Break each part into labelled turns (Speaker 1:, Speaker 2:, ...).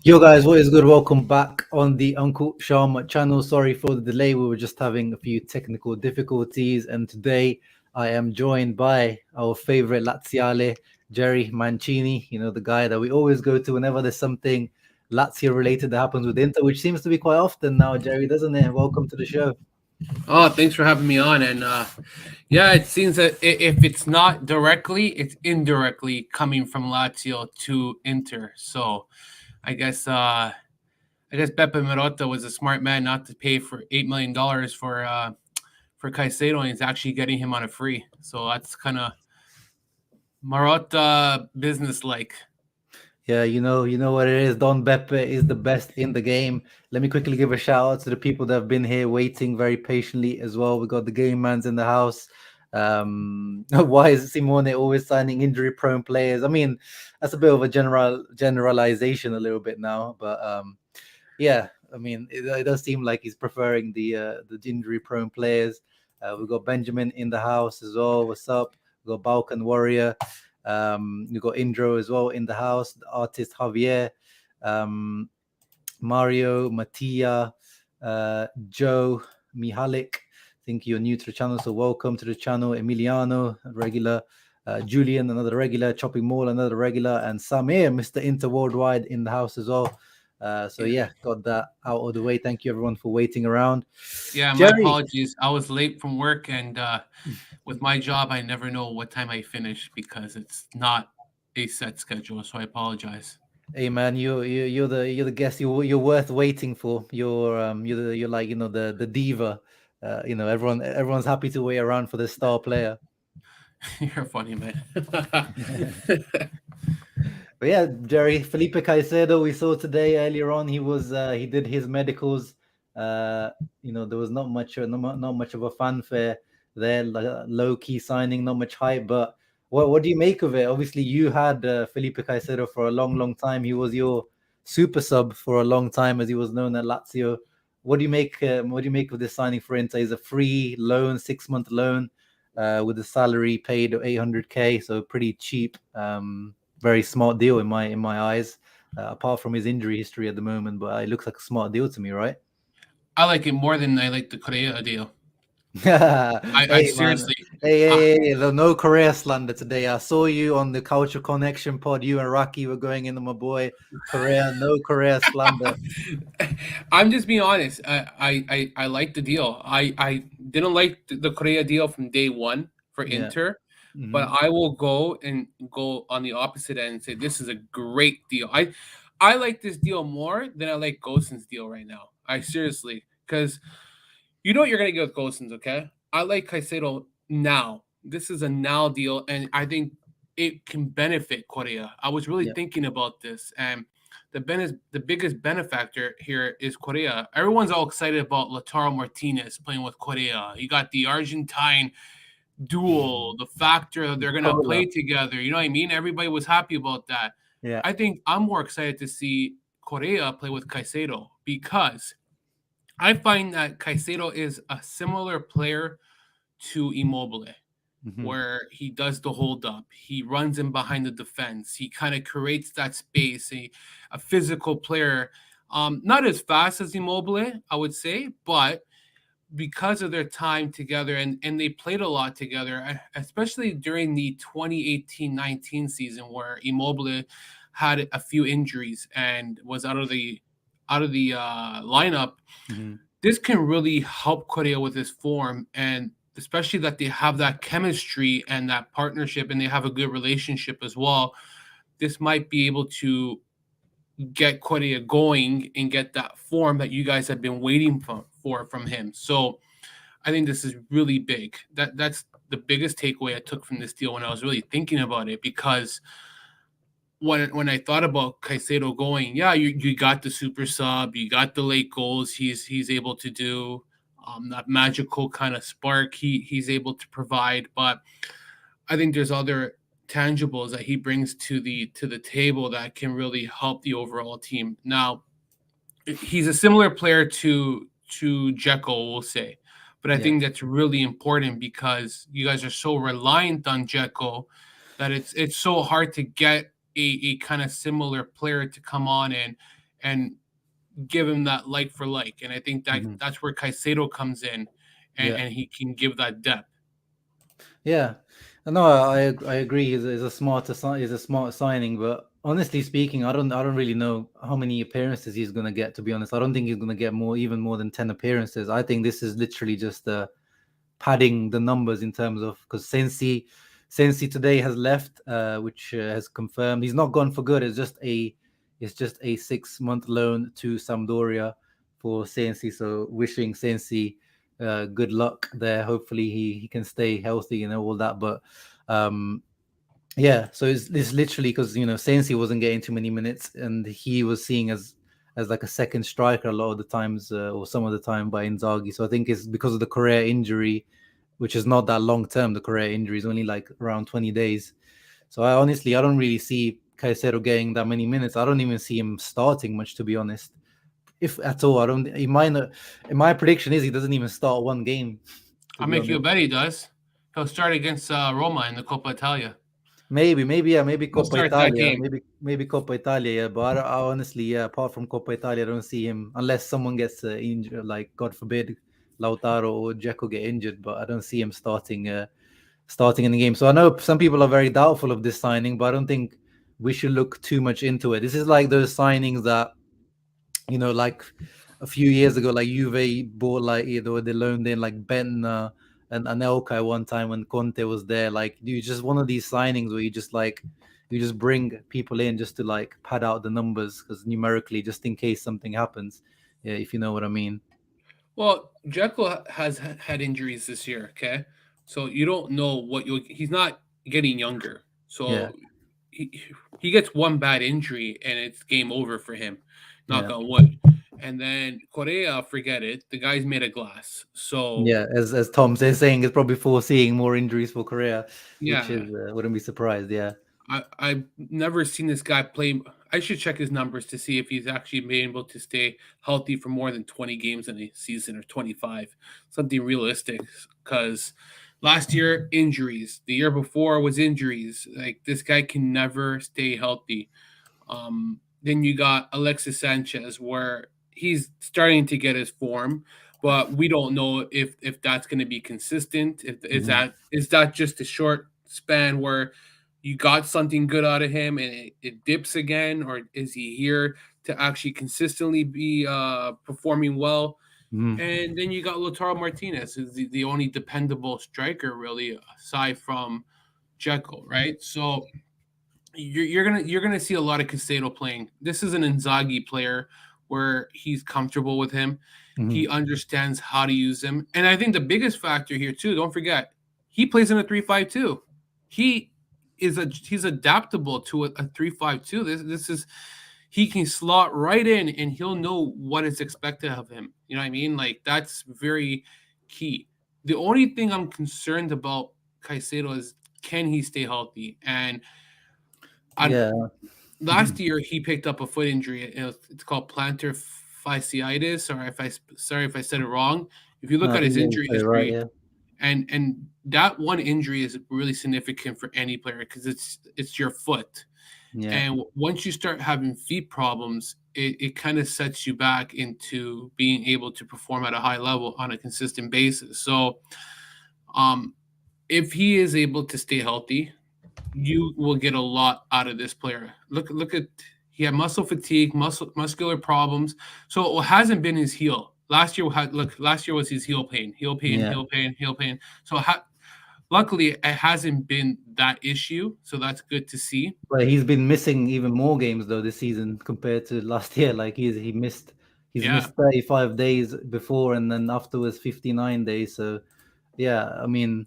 Speaker 1: Yo guys, what is good? Welcome back on the Uncle Sharma channel. Sorry for the delay. We were just having a few technical difficulties, and today I am joined by our favorite Laziale, Jerry Mancini. You know, the guy that we always go to whenever there's something Lazio related that happens with Inter, which seems to be quite often now, Jerry, doesn't it? Welcome to the show.
Speaker 2: Oh, thanks for having me on. And yeah, it seems that if it's not directly, it's indirectly coming from Lazio to Inter. So I guess Beppe Marotta was a smart man not to pay for $8 million for Caicedo, and he's actually getting him on a free. So that's kind of Marotta business like.
Speaker 1: Yeah, you know what it is. Don Beppe is the best in the game. Let me quickly give a shout out to the people that have been here waiting very patiently as well. We got the game mans in the house. Why is Simone always signing injury-prone players? I mean, that's a bit of a generalization a little bit now, but yeah, I mean, it does seem like he's preferring the injury-prone players. We've got Benjamin in the house as well. What's up? We've got Balkan Warrior. We've got Indro as well in the house. The artist Javier, Mario, Mattia, Joe, Mihalik. I think you're new to the channel, so welcome to the channel. Emiliano, a regular. Julian, another regular. Chopping Mall, another regular. And Samir, Mr. Inter Worldwide, in the house as well. So yeah, got that out of the way. Thank you everyone for waiting around.
Speaker 2: Yeah, my
Speaker 1: Jerry.
Speaker 2: apologies. I was late from work, and with my job, I never know what time I finish because it's not a set schedule. So I apologize.
Speaker 1: Hey man, you're the guest. You're worth waiting for. You're like the diva. Everyone's happy to wait around for the star player.
Speaker 2: You're funny, man.
Speaker 1: But yeah, Jerry, Felipe Caicedo, we saw today earlier on. He did his medicals. There was not much of a fanfare there, low key signing, not much hype. But what do you make of it? Obviously, you had Felipe Caicedo for a long time. He was your super sub for a long time, as he was known at Lazio. What do you make? What do you make of this signing for Inter? He's a free loan, 6-month loan, with a salary paid of 800K, so pretty cheap. Very smart deal in my eyes. Apart from his injury history at the moment, but it looks like a smart deal to me, right?
Speaker 2: I like it more than I like the Correa deal. I
Speaker 1: Hey man,
Speaker 2: seriously, uh,
Speaker 1: no Correa slander today. I saw you on the Culture Connection Pod. You and Rocky were going into my boy Correa. No Correa slander.
Speaker 2: I'm just being honest. I like the deal. I didn't like the Correa deal from day one for
Speaker 1: Yeah.
Speaker 2: Inter, but
Speaker 1: Hmm.
Speaker 2: I will go on the opposite end and say this is a great deal. I like this deal more than I like Gosens' deal right now. I seriously, because you know what you're gonna get with Gosens, okay? I like Caicedo now. This is a now deal, and I think it can benefit Correa. I was really
Speaker 1: Yeah.
Speaker 2: thinking about this, and the biggest benefactor here is Correa. Everyone's all excited about Lautaro Martinez playing with Correa. You got the Argentine duel, the factor that they're gonna
Speaker 1: Cola.
Speaker 2: play together. You know what I mean? Everybody was happy about that.
Speaker 1: Yeah.
Speaker 2: I think I'm more excited to see Correa play with Caicedo because I find that Caicedo is a similar player to Immobile,
Speaker 1: Hmm.
Speaker 2: where he does the hold up, he runs in behind the defense, he kind of creates that space, a physical player. Not as fast as Immobile, I would say, but because of their time together and they played a lot together, especially during the 2018-19 season where Immobile had a few injuries and was out of the lineup.
Speaker 1: Hmm.
Speaker 2: This can really help Correa with his form, and especially that they have that chemistry and that partnership and they have a good relationship as well. This might be able to get Correa going and get that form that you guys have been waiting for from him. So I think this is really big. That's the biggest takeaway I took from this deal when I was really thinking about it, because when I thought about Caicedo going, yeah, you got the super sub, you got the late goals. He's able to do that magical kind of spark. He's able to provide, but I think there's other tangibles that he brings to the table that can really help the overall team. Now, he's a similar player to Jekyll, we'll say, but I
Speaker 1: Yeah.
Speaker 2: think that's really important because you guys are so reliant on Jekyll that it's so hard to get a kind of similar player to come on and give him that like for like. And I think that
Speaker 1: Mhm.
Speaker 2: that's where Caicedo comes in,
Speaker 1: Yeah.
Speaker 2: and he can give that depth.
Speaker 1: Yeah, no, I agree. He's a smart signing, but honestly speaking, I don't really know how many appearances he's gonna get. To be honest, I don't think he's gonna get even more than 10 appearances. I think this is literally just padding the numbers in terms of, because Sensi today has left, which has confirmed he's not gone for good. It's just a 6-month loan to Sampdoria for Sensi. So wishing Sensi good luck there. Hopefully he can stay healthy and all that. But yeah, so it's literally because Sensi wasn't getting too many minutes, and he was seen as like a second striker a lot of the times, or some of the time, by Inzaghi. So I think it's because of the Correa injury, which is not that long term. The Correa injury is only like around 20 days. So I don't really see Caicedo getting that many minutes. I don't even see him starting much, to be honest, if at all. I don't. He might not. My prediction is he doesn't even start one game. To
Speaker 2: I'll
Speaker 1: be
Speaker 2: make you a
Speaker 1: honest,
Speaker 2: bet he does. He'll start against Roma in the Coppa Italia.
Speaker 1: maybe yeah, maybe
Speaker 2: He'll
Speaker 1: Coppa
Speaker 2: start that
Speaker 1: Italia,
Speaker 2: game.
Speaker 1: maybe Coppa Italia. Yeah, but I honestly, yeah, apart from Coppa Italia, I don't see him unless someone gets injured, like God forbid, Lautaro or Dzeko get injured. But I don't see him starting in the game. So I know some people are very doubtful of this signing, but I don't think we should look too much into it. This is like those signings that, like a few years ago, like Juve bought, like either they loaned in like Bentner and Anelka one time when Conte was there. Like, you just one of these signings where you just bring people in just to like pad out the numbers, because numerically, just in case something happens. Yeah, if you know what I mean.
Speaker 2: Well, Jekyll has had injuries this year. Okay, so you don't know what you'll. He's not getting younger,
Speaker 1: Yeah,
Speaker 2: so he he gets one bad injury and it's game over for him. Knock
Speaker 1: yeah,
Speaker 2: on wood. And then Correa, forget it. The guy's made of glass. So
Speaker 1: yeah. As Tom says, saying, it's probably foreseeing more injuries for Korea, which is
Speaker 2: yeah,
Speaker 1: wouldn't be surprised. Yeah.
Speaker 2: I've never seen this guy play. I should check his numbers to see if he's actually been able to stay healthy for more than 20 games in a season, or 25, something realistic. Because last year, injuries. The year before was injuries. Like, this guy can never stay healthy. Then you got Alexis Sanchez, where he's starting to get his form, but we don't know if that's going to be consistent. If
Speaker 1: Mhm.
Speaker 2: is that just a short span where you got something good out of him and it dips again, or is he here to actually consistently be performing well?
Speaker 1: Mhm.
Speaker 2: And then you got Lautaro Martinez, who's the only dependable striker really, aside from Jekyll, right? So you're gonna see a lot of Caicedo playing. This is an Inzaghi player where he's comfortable with him. He
Speaker 1: Mhm.
Speaker 2: understands how to use him, and I think the biggest factor here too. Don't forget, he plays in a 3-5-2. He he's adaptable to a 3-5-2. This is he can slot right in, and he'll know what is expected of him. You know what I mean? Like, that's very key. The only thing I'm concerned about Caicedo is, can he stay healthy? And I
Speaker 1: Yeah.
Speaker 2: last year he picked up a foot injury. It's called plantar fasciitis, or if I sorry if I said it wrong. If you
Speaker 1: No,
Speaker 2: look
Speaker 1: I
Speaker 2: at
Speaker 1: think
Speaker 2: his
Speaker 1: you
Speaker 2: injury
Speaker 1: said it right.
Speaker 2: history,
Speaker 1: Yeah.
Speaker 2: and that one injury is really significant for any player because it's your foot.
Speaker 1: Yeah.
Speaker 2: And once you start having feet problems, it kind of sets you back into being able to perform at a high level on a consistent basis. So, um, if he is able to stay healthy, you will get a lot out of this player. Look at, he had muscle fatigue, muscular problems. So it hasn't been his heel. Last year was his heel pain, heel pain,
Speaker 1: Yeah.
Speaker 2: heel pain, heel pain. So luckily it hasn't been that issue. So that's good to see.
Speaker 1: But he's been missing even more games though this season compared to last year. Like he's
Speaker 2: Yeah.
Speaker 1: missed 35 days before, and then afterwards 59 days. So yeah, I mean,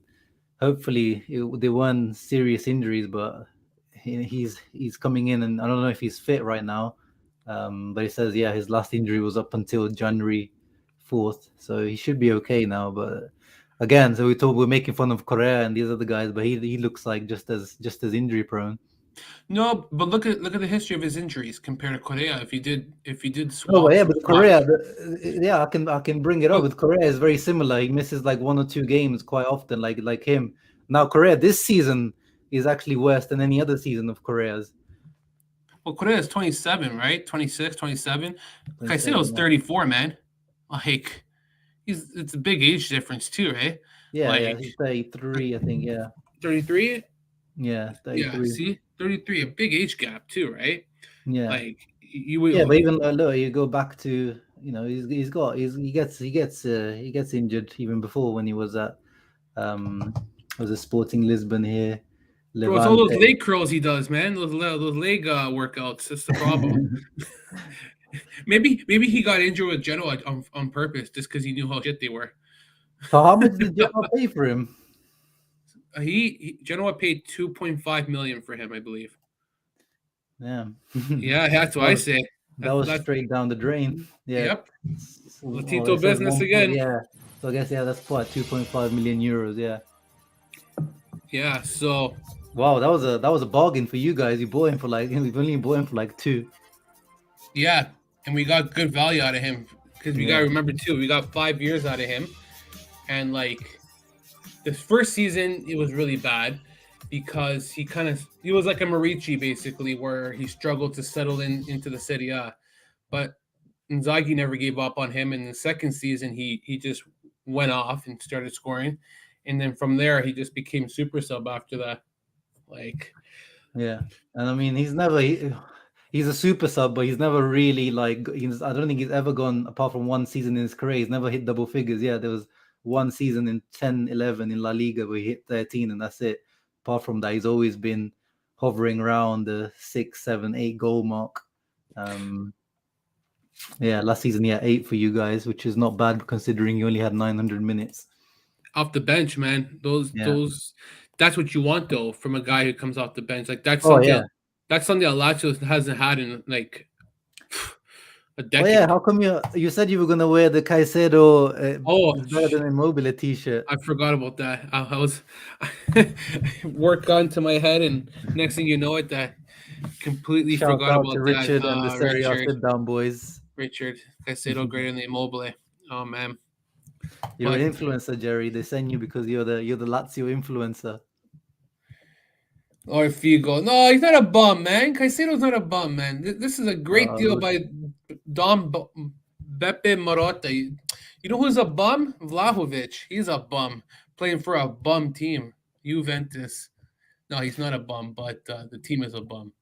Speaker 1: hopefully they weren't serious injuries, but he's coming in, and I don't know if he's fit right now. But he says, yeah, his last injury was up until January 4th, so he should be okay now. But again, so we're making fun of Correa and these other guys, but he looks like just as injury prone.
Speaker 2: No, but look at the history of his injuries compared to Correa. If you did
Speaker 1: No, but
Speaker 2: swap
Speaker 1: yeah,
Speaker 2: for
Speaker 1: but
Speaker 2: swap.
Speaker 1: Correa, yeah, I can bring it up.
Speaker 2: Look,
Speaker 1: With Correa is very similar. He misses like 1 or 2 games quite often, like him. Now Correa this season is actually worse than any other season of Correa's.
Speaker 2: Well, Correa is 27, right? 26, 27.
Speaker 1: 27,
Speaker 2: Caicedo's
Speaker 1: yeah.
Speaker 2: 34, man. Like, it's a big age difference too, right?
Speaker 1: Yeah,
Speaker 2: Like
Speaker 1: he's 33, I think. Yeah,
Speaker 2: 33.
Speaker 1: yeah,
Speaker 2: Yeah,
Speaker 1: 33.
Speaker 2: see, 33, a big age gap too, right?
Speaker 1: Yeah,
Speaker 2: Like you would.
Speaker 1: yeah, but even look, you go back to he gets injured even before when he was at was a Sporting Lisbon here,
Speaker 2: Bro, it's all those
Speaker 1: Levante.
Speaker 2: leg curls he does, man. Those leg workouts. That's the problem. Maybe he got injured with Genoa on purpose just because he knew how shit they were.
Speaker 1: So how much did Genoa pay for him?
Speaker 2: Genoa paid 2.5 million for him, I believe.
Speaker 1: Yeah,
Speaker 2: Yeah, that's what I say.
Speaker 1: that was
Speaker 2: That's
Speaker 1: straight down the drain. Yeah.
Speaker 2: Yep.
Speaker 1: Oh,
Speaker 2: Latito
Speaker 1: it says
Speaker 2: business again.
Speaker 1: yeah. So I guess that's what 2.5 million euros. Yeah.
Speaker 2: Yeah. So
Speaker 1: Wow, that was a bargain for you guys. You bought him for you've only bought him for like 2.
Speaker 2: yeah, and we got good value out of him because we gotta remember too, we got 5 years out of him, and like this first season it was really bad because he was like a Marici basically, where he struggled to settle into the Serie A, but Inzaghi never gave up on him. In the second season, he just went off and started scoring, and then from there he just became super sub after that. Like,
Speaker 1: Yeah, and I mean he's a super sub, but he's never really I don't think he's ever gone apart from one season in his career. He's never hit double figures. Yeah, there was one season in 10, 11 in La Liga where he hit 13, and that's it. Apart from that, he's always been hovering around the 6, 7, 8 goal mark. Yeah, last season he had 8 for you guys, which is not bad considering you only had 900 minutes.
Speaker 2: off the bench, man. Those that's what you want though from a guy who comes off the bench. Like that's something that's something Lazio hasn't had in like a decade.
Speaker 1: Oh yeah, how come you said you were gonna wear the Caicedo
Speaker 2: Oh,
Speaker 1: better than Immobile t-shirt?
Speaker 2: I forgot about that. I was work got into my head, and next thing you know it, that completely
Speaker 1: Shout
Speaker 2: forgot
Speaker 1: out
Speaker 2: about
Speaker 1: to
Speaker 2: that.
Speaker 1: Richard and the Serie A sit down boys.
Speaker 2: Richard Caicedo greater than Immobile. Oh man,
Speaker 1: You're an influencer, Jerry. They send you because you're the Lazio influencer.
Speaker 2: Or Figo. No, he's not a bum, man. Caicedo's not a bum, man. This is a great deal by Dom Beppe Marotta. You know who's a bum? Vlahovic. He's a bum playing for a bum team, Juventus. No, he's not a bum, but the team is a bum.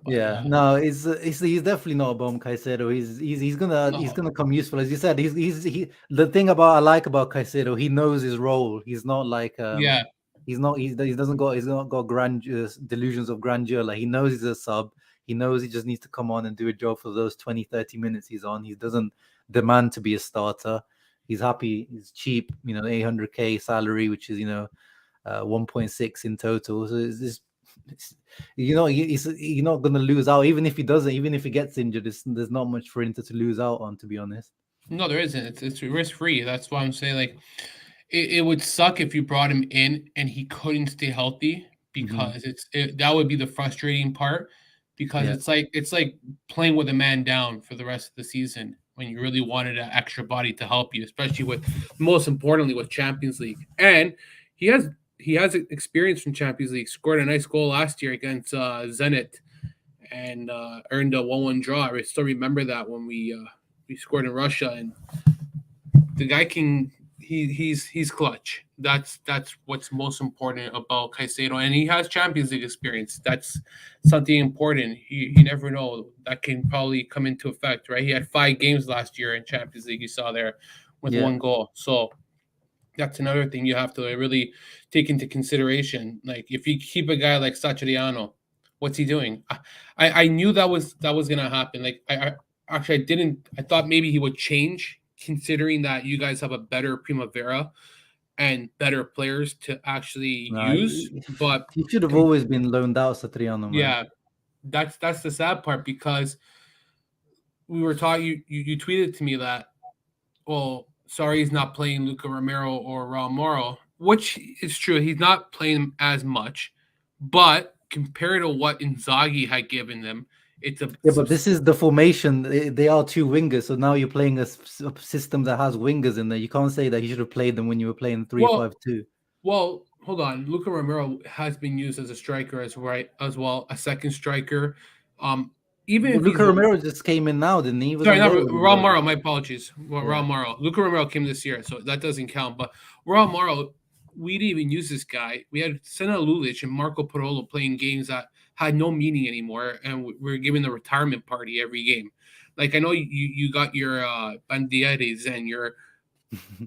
Speaker 1: But, no, he's definitely not a bum, Caicedo. He's gonna come useful, as you said. The thing I like about Caicedo, he knows his role. He's not like He's not got grand delusions of grandeur. Like, he knows he's a sub. He knows he just needs to come on and do a job for those 20, 30 minutes he's on. He doesn't demand to be a starter. He's happy. He's cheap, 800k salary, which is 1.6 in total. So you're not gonna lose out, even if he gets injured. There's not much for Inter to lose out on, to be honest.
Speaker 2: No, there isn't. It's risk free. That's why I'm saying, like, it would suck if you brought him in and he couldn't stay healthy, because that would be the frustrating part, because it's like playing with a man down for the rest of the season when you really wanted an extra body to help you, especially most importantly with Champions League. And he has experience from Champions League. Scored a nice goal last year against Zenit and earned a 1-1 draw. I still remember that when we scored in Russia, and the guy he's clutch. That's what's most important about Caicedo, and he has Champions League experience. That's something important. You never know, that can probably come into effect, right? He had 5 games last year in Champions League. You saw there with 1 goal. So that's another thing you have to really take into consideration. Like, if you keep a guy like Satriano, what's he doing? I knew that was gonna happen. Like, I thought maybe he would change, considering that you guys have a better Primavera and better players to actually use. But
Speaker 1: he should have always been loaned out, Satriano, man.
Speaker 2: Yeah, that's the sad part, because we were talking. You tweeted to me that, well, sorry, he's not playing Luca Romero or Raul Moro, which is true. He's not playing as much, but compared to what Inzaghi had given them,
Speaker 1: but this is the formation. They are 2 wingers, so now you're playing a system that has wingers in there. You can't say that he should have played them when you were playing 3-5-2.
Speaker 2: Well, hold on. Luca Romero has been used as a striker as well, a second striker. Even
Speaker 1: Well,
Speaker 2: if
Speaker 1: Luca Romero just came in now, didn't he? He was
Speaker 2: sorry,
Speaker 1: on
Speaker 2: not
Speaker 1: loan.
Speaker 2: Raul Morrow. My apologies, Raul Morrow. Luca Romero came this year, so that doesn't count. But Raul Morrow, we didn't even use this guy. We had Senna Lulic and Marco Parolo playing games that had no meaning anymore, and we're giving the retirement party every game. Like I know you got your Bandieres and your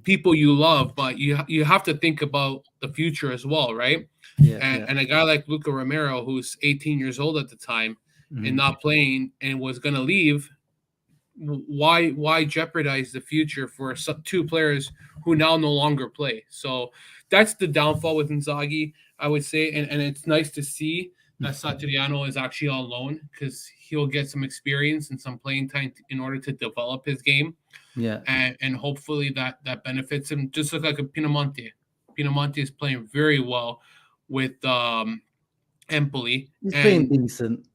Speaker 2: people you love, but you have to think about the future as well, right? And a guy like Luca Romero, who's 18 years old at the time and not playing and was going to leave, why jeopardize the future for two players who now no longer play? So that's the downfall with Inzaghi, I would say. And it's nice to see that Satriano is actually on loan because he'll get some experience and some playing time in order to develop his game.
Speaker 1: Yeah.
Speaker 2: And hopefully that benefits him. Just look like a Pinamonti. Pinamonti is playing very well with Empoli.
Speaker 1: He's playing decent.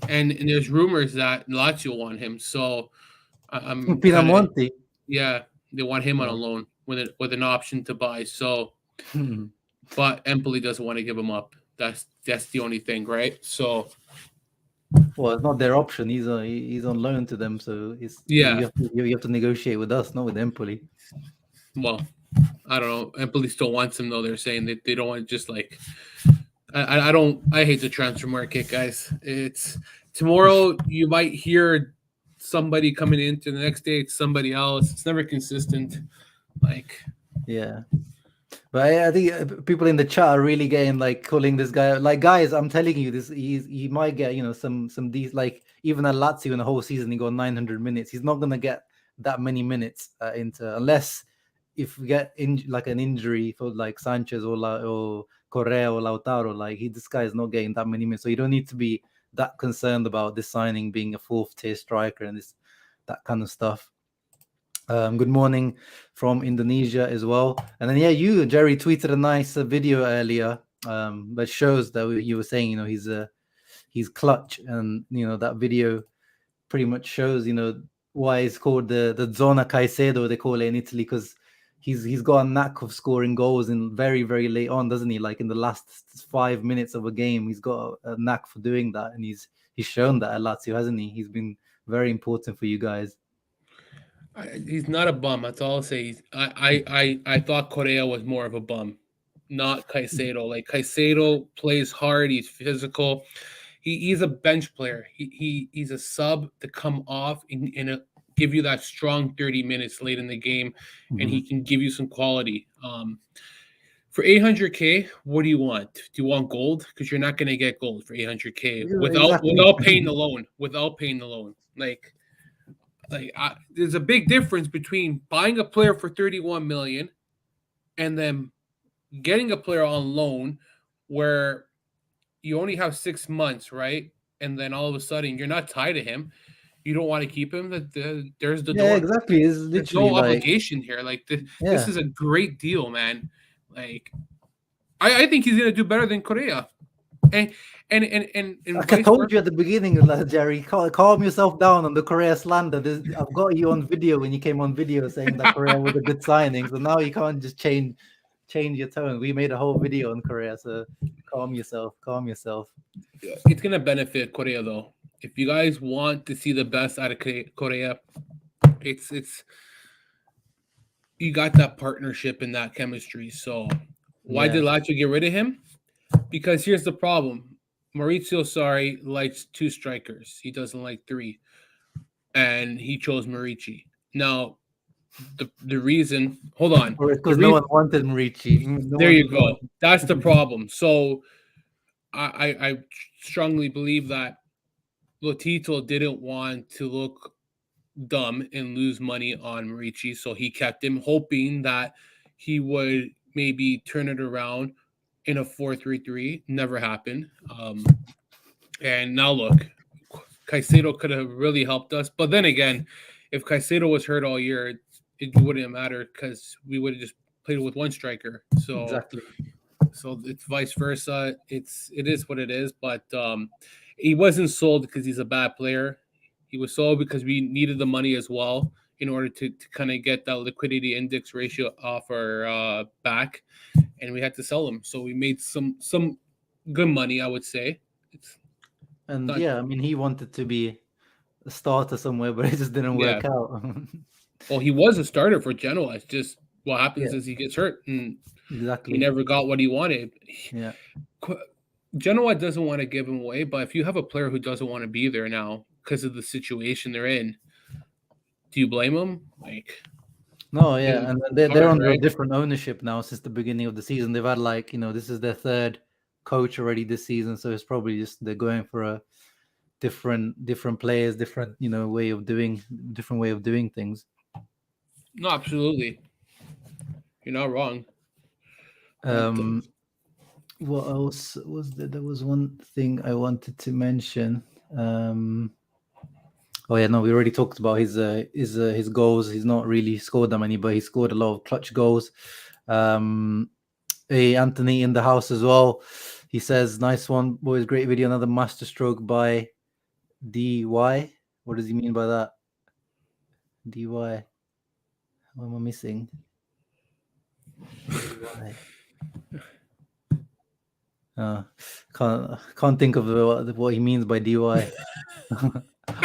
Speaker 2: And there's rumors that Lazio want him. So I'm
Speaker 1: Pinamonti.
Speaker 2: Yeah, they want him on a loan with an option to buy. So, but Empoli doesn't want to give him up. That's the only thing, right? So,
Speaker 1: well, it's not their option. He's on loan to them, so you have to negotiate with us, not with Empoli.
Speaker 2: Well, I don't know. Empoli still wants him though. They're saying that they don't want just like. I hate the transfer market, guys. It's tomorrow. You might hear somebody coming into the next day. It's somebody else. It's never consistent.
Speaker 1: Yeah. But I think people in the chat are really getting calling this guy guys. I'm telling you, he might get some these even at Lazio in the whole season he got 900 minutes. He's not gonna get that many minutes unless if we get an injury for Sanchez or Correa or Lautaro. This guy is not getting that many minutes, so you don't need to be that concerned about this signing being a fourth tier striker and that kind of stuff. Good morning from Indonesia as well. And then you, Jerry, tweeted a nice video earlier that shows that you were saying he's clutch, and that video pretty much shows why it's called the zona Caicedo, they call it in Italy, because he's got a knack of scoring goals in very, very late on, doesn't he? Like in the last 5 minutes of a game, he's got a knack for doing that, and he's shown that at Lazio, hasn't he? He's been very important for you guys.
Speaker 2: He's not a bum. That's all I'll say. I thought Correa was more of a bum, not Caicedo. Like Caicedo plays hard. He's physical. He's a bench player. He's a sub to come off and give you that strong 30 minutes late in the game, and he can give you some quality. For 800K, what do you want? Do you want gold? Because you're not going to get gold for 800K without paying the loan. Without paying the loan, there's a big difference between buying a player for 31 million and then getting a player on loan where you only have 6 months, right? And then all of a sudden you're not tied to him. You don't want to keep him. There's the door.
Speaker 1: Yeah, exactly. It's literally
Speaker 2: there's no obligation here. This is a great deal, man. I think he's gonna do better than Correa. And
Speaker 1: like I told you at the beginning, Jerry, calm yourself down on the Correa slander. I've got you on video when you came on video saying that Correa was a good signing. So now you can't just change your tone. We made a whole video on Correa, so calm yourself.
Speaker 2: It's gonna benefit Correa though. If you guys want to see the best out of Correa, it's you got that partnership and that chemistry. So why did Lazio get rid of him? Because here's the problem. Maurizio Sarri likes 2 strikers. He doesn't like 3. And he chose Murici. Now, the reason... Hold on.
Speaker 1: Because no one wanted Murici.
Speaker 2: There you go. That's the problem. So, I strongly believe that Lotito didn't want to look dumb and lose money on Murici, so he kept him, hoping that he would maybe turn it around in a 4-3-3. Never happened. And now look, Caicedo could have really helped us. But then again, if Caicedo was hurt all year, it wouldn't matter because we would have just played with 1 striker. So
Speaker 1: exactly.
Speaker 2: So it's vice versa. It is what it is. But he wasn't sold because he's a bad player. He was sold because we needed the money as well in order to kind of get that liquidity index ratio off our back, and we had to sell him. So we made some good money, I would say.
Speaker 1: And
Speaker 2: Not,
Speaker 1: yeah, I mean, he wanted to be a starter somewhere, but it just didn't
Speaker 2: yeah.
Speaker 1: work out.
Speaker 2: Well, he was a starter for Genoa. It's just what happens
Speaker 1: Yeah,
Speaker 2: is he gets hurt and he
Speaker 1: exactly.
Speaker 2: never got what he wanted.
Speaker 1: Yeah.
Speaker 2: Genoa doesn't want to give him away, but if you have a player who doesn't want to be there now because of the situation they're in, do you blame him? Like,
Speaker 1: No, yeah, and they're
Speaker 2: hard,
Speaker 1: under a
Speaker 2: right?
Speaker 1: different ownership now since the beginning of the season. They've had like, this is their third coach already this season, so it's probably just they're going for a different players, different way of doing things.
Speaker 2: No, absolutely. You're not wrong. But,
Speaker 1: What else was there? There was one thing I wanted to mention. Oh yeah, no, we already talked about his goals. He's not really scored that many, but he scored a lot of clutch goals. Hey, Anthony in the house as well. He says, "Nice one, boys. Great video. Another masterstroke by DY. What does he mean by that? DY. What am I missing? DY. Can't think of what he means by DY.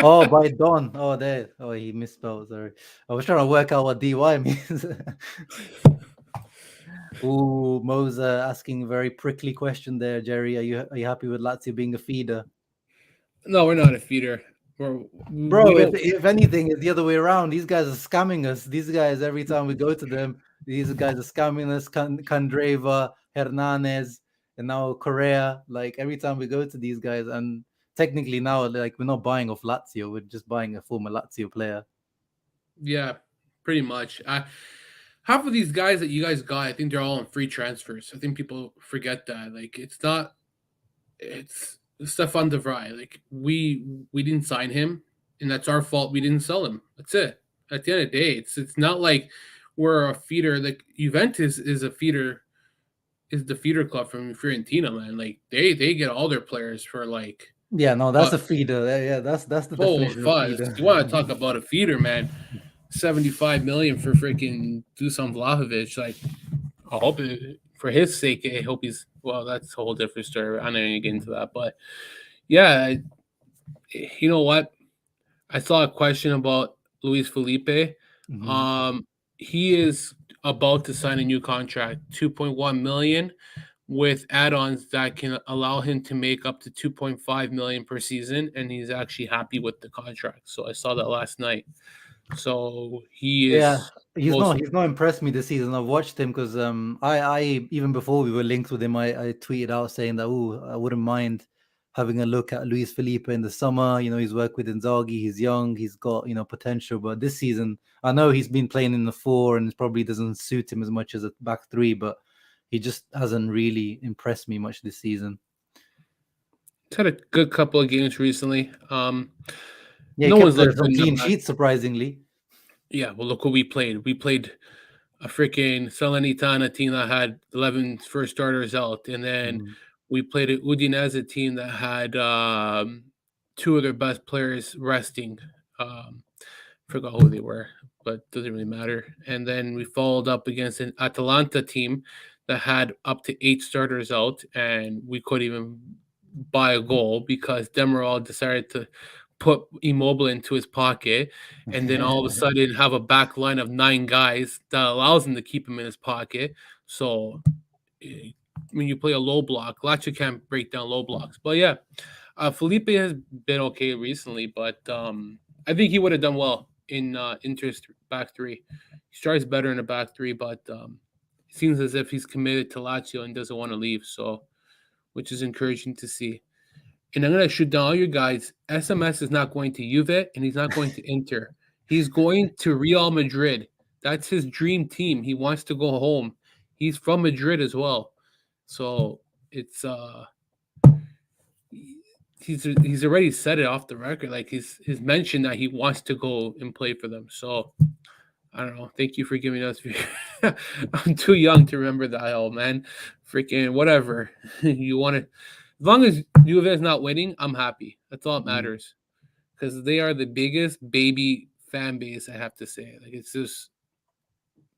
Speaker 1: Oh, by Don. Oh, there. Oh, he misspelled. Sorry, I was trying to work out what DY means. Ooh, Mo's asking a very prickly question there, Jerry. Are you happy with Lazio being a feeder?
Speaker 2: no, we're not a feeder.
Speaker 1: Bro,
Speaker 2: We don't.
Speaker 1: if anything, it's the other way around. These guys are scamming us. These guys, every time we go to them, these guys are scamming us. Candreva, Hernandez, and now Correa. Like every time we go to these guys, and technically now, like we're not buying off Lazio. We're just buying a former Lazio player.
Speaker 2: Yeah, pretty much. Half of these guys that you guys got, I think they're all on free transfers. I think people forget that. Like, it's Stefan de Vrij. Like, we didn't sign him, and that's our fault. We didn't sell him. That's it. At the end of the day, it's not like we're a feeder. Like, Juventus is a feeder, is the feeder club from Fiorentina, man. Like, they get all their players for like.
Speaker 1: Yeah, no, that's a feeder. Yeah, that's the
Speaker 2: Oh,
Speaker 1: definition of
Speaker 2: fuzz!
Speaker 1: feeder.
Speaker 2: You want to talk about a feeder, man? 75 million for freaking Dusan Vlahovic. Like, I hope for his sake, I hope he's well. That's a whole different story. I'm not going to get into that, but yeah, you know what? I saw a question about Luis Felipe.
Speaker 1: Mhm.
Speaker 2: He is about to sign a new contract, 2.1 million, with add-ons that can allow him to make up to 2.5 million per season, and he's actually happy with the contract. So I saw that last night. So he
Speaker 1: Yeah,
Speaker 2: is
Speaker 1: he's
Speaker 2: most.
Speaker 1: not impressed me this season. I've watched him because I even before we were linked with him, I tweeted out saying that I wouldn't mind having a look at Luis Felipe in the summer. He's worked with Inzaghi, he's young, he's got potential. But this season, I know he's been playing in the 4 and it probably doesn't suit him as much as a back 3, but he just hasn't really impressed me much this season.
Speaker 2: He's had a good couple of games recently.
Speaker 1: Yeah,
Speaker 2: No
Speaker 1: he
Speaker 2: one's
Speaker 1: kept
Speaker 2: looked
Speaker 1: some
Speaker 2: good in the
Speaker 1: clean
Speaker 2: back.
Speaker 1: sheets, surprisingly.
Speaker 2: Yeah, well, look what we played. We played a freaking Salernitana team that had 11 first starters out, and then
Speaker 1: Mhm.
Speaker 2: we played an Udinese team that had two of their best players resting. Forgot who they were, but doesn't really matter. And then we followed up against an Atalanta team that had up to 8 starters out, and we couldn't even buy a goal because Demiral decided to put Immobile into his pocket, and then all of a sudden have a back line of 9 guys that allows him to keep him in his pocket. So when you play a low block, Lazio can't break down low blocks. But yeah, Felipe has been okay recently, but I think he would have done well in Inter's back 3. He tries better in the back 3, but it seems as if he's committed to Lazio and doesn't want to leave. So, which is encouraging to see. And I'm gonna shoot down all your guys. SMS is not going to Juve, and he's not going to Inter. He's going to Real Madrid. That's his dream team. He wants to go home. He's from Madrid as well, so it's he's already said it off the record. Like he's mentioned that he wants to go and play for them. So I don't know. Thank you for giving us. I'm too young to remember that, oh man. Freaking whatever you want to. As long as Juve is not winning, I'm happy. That's all that matters. Because they are the biggest baby fan base, I have to say. Like it's just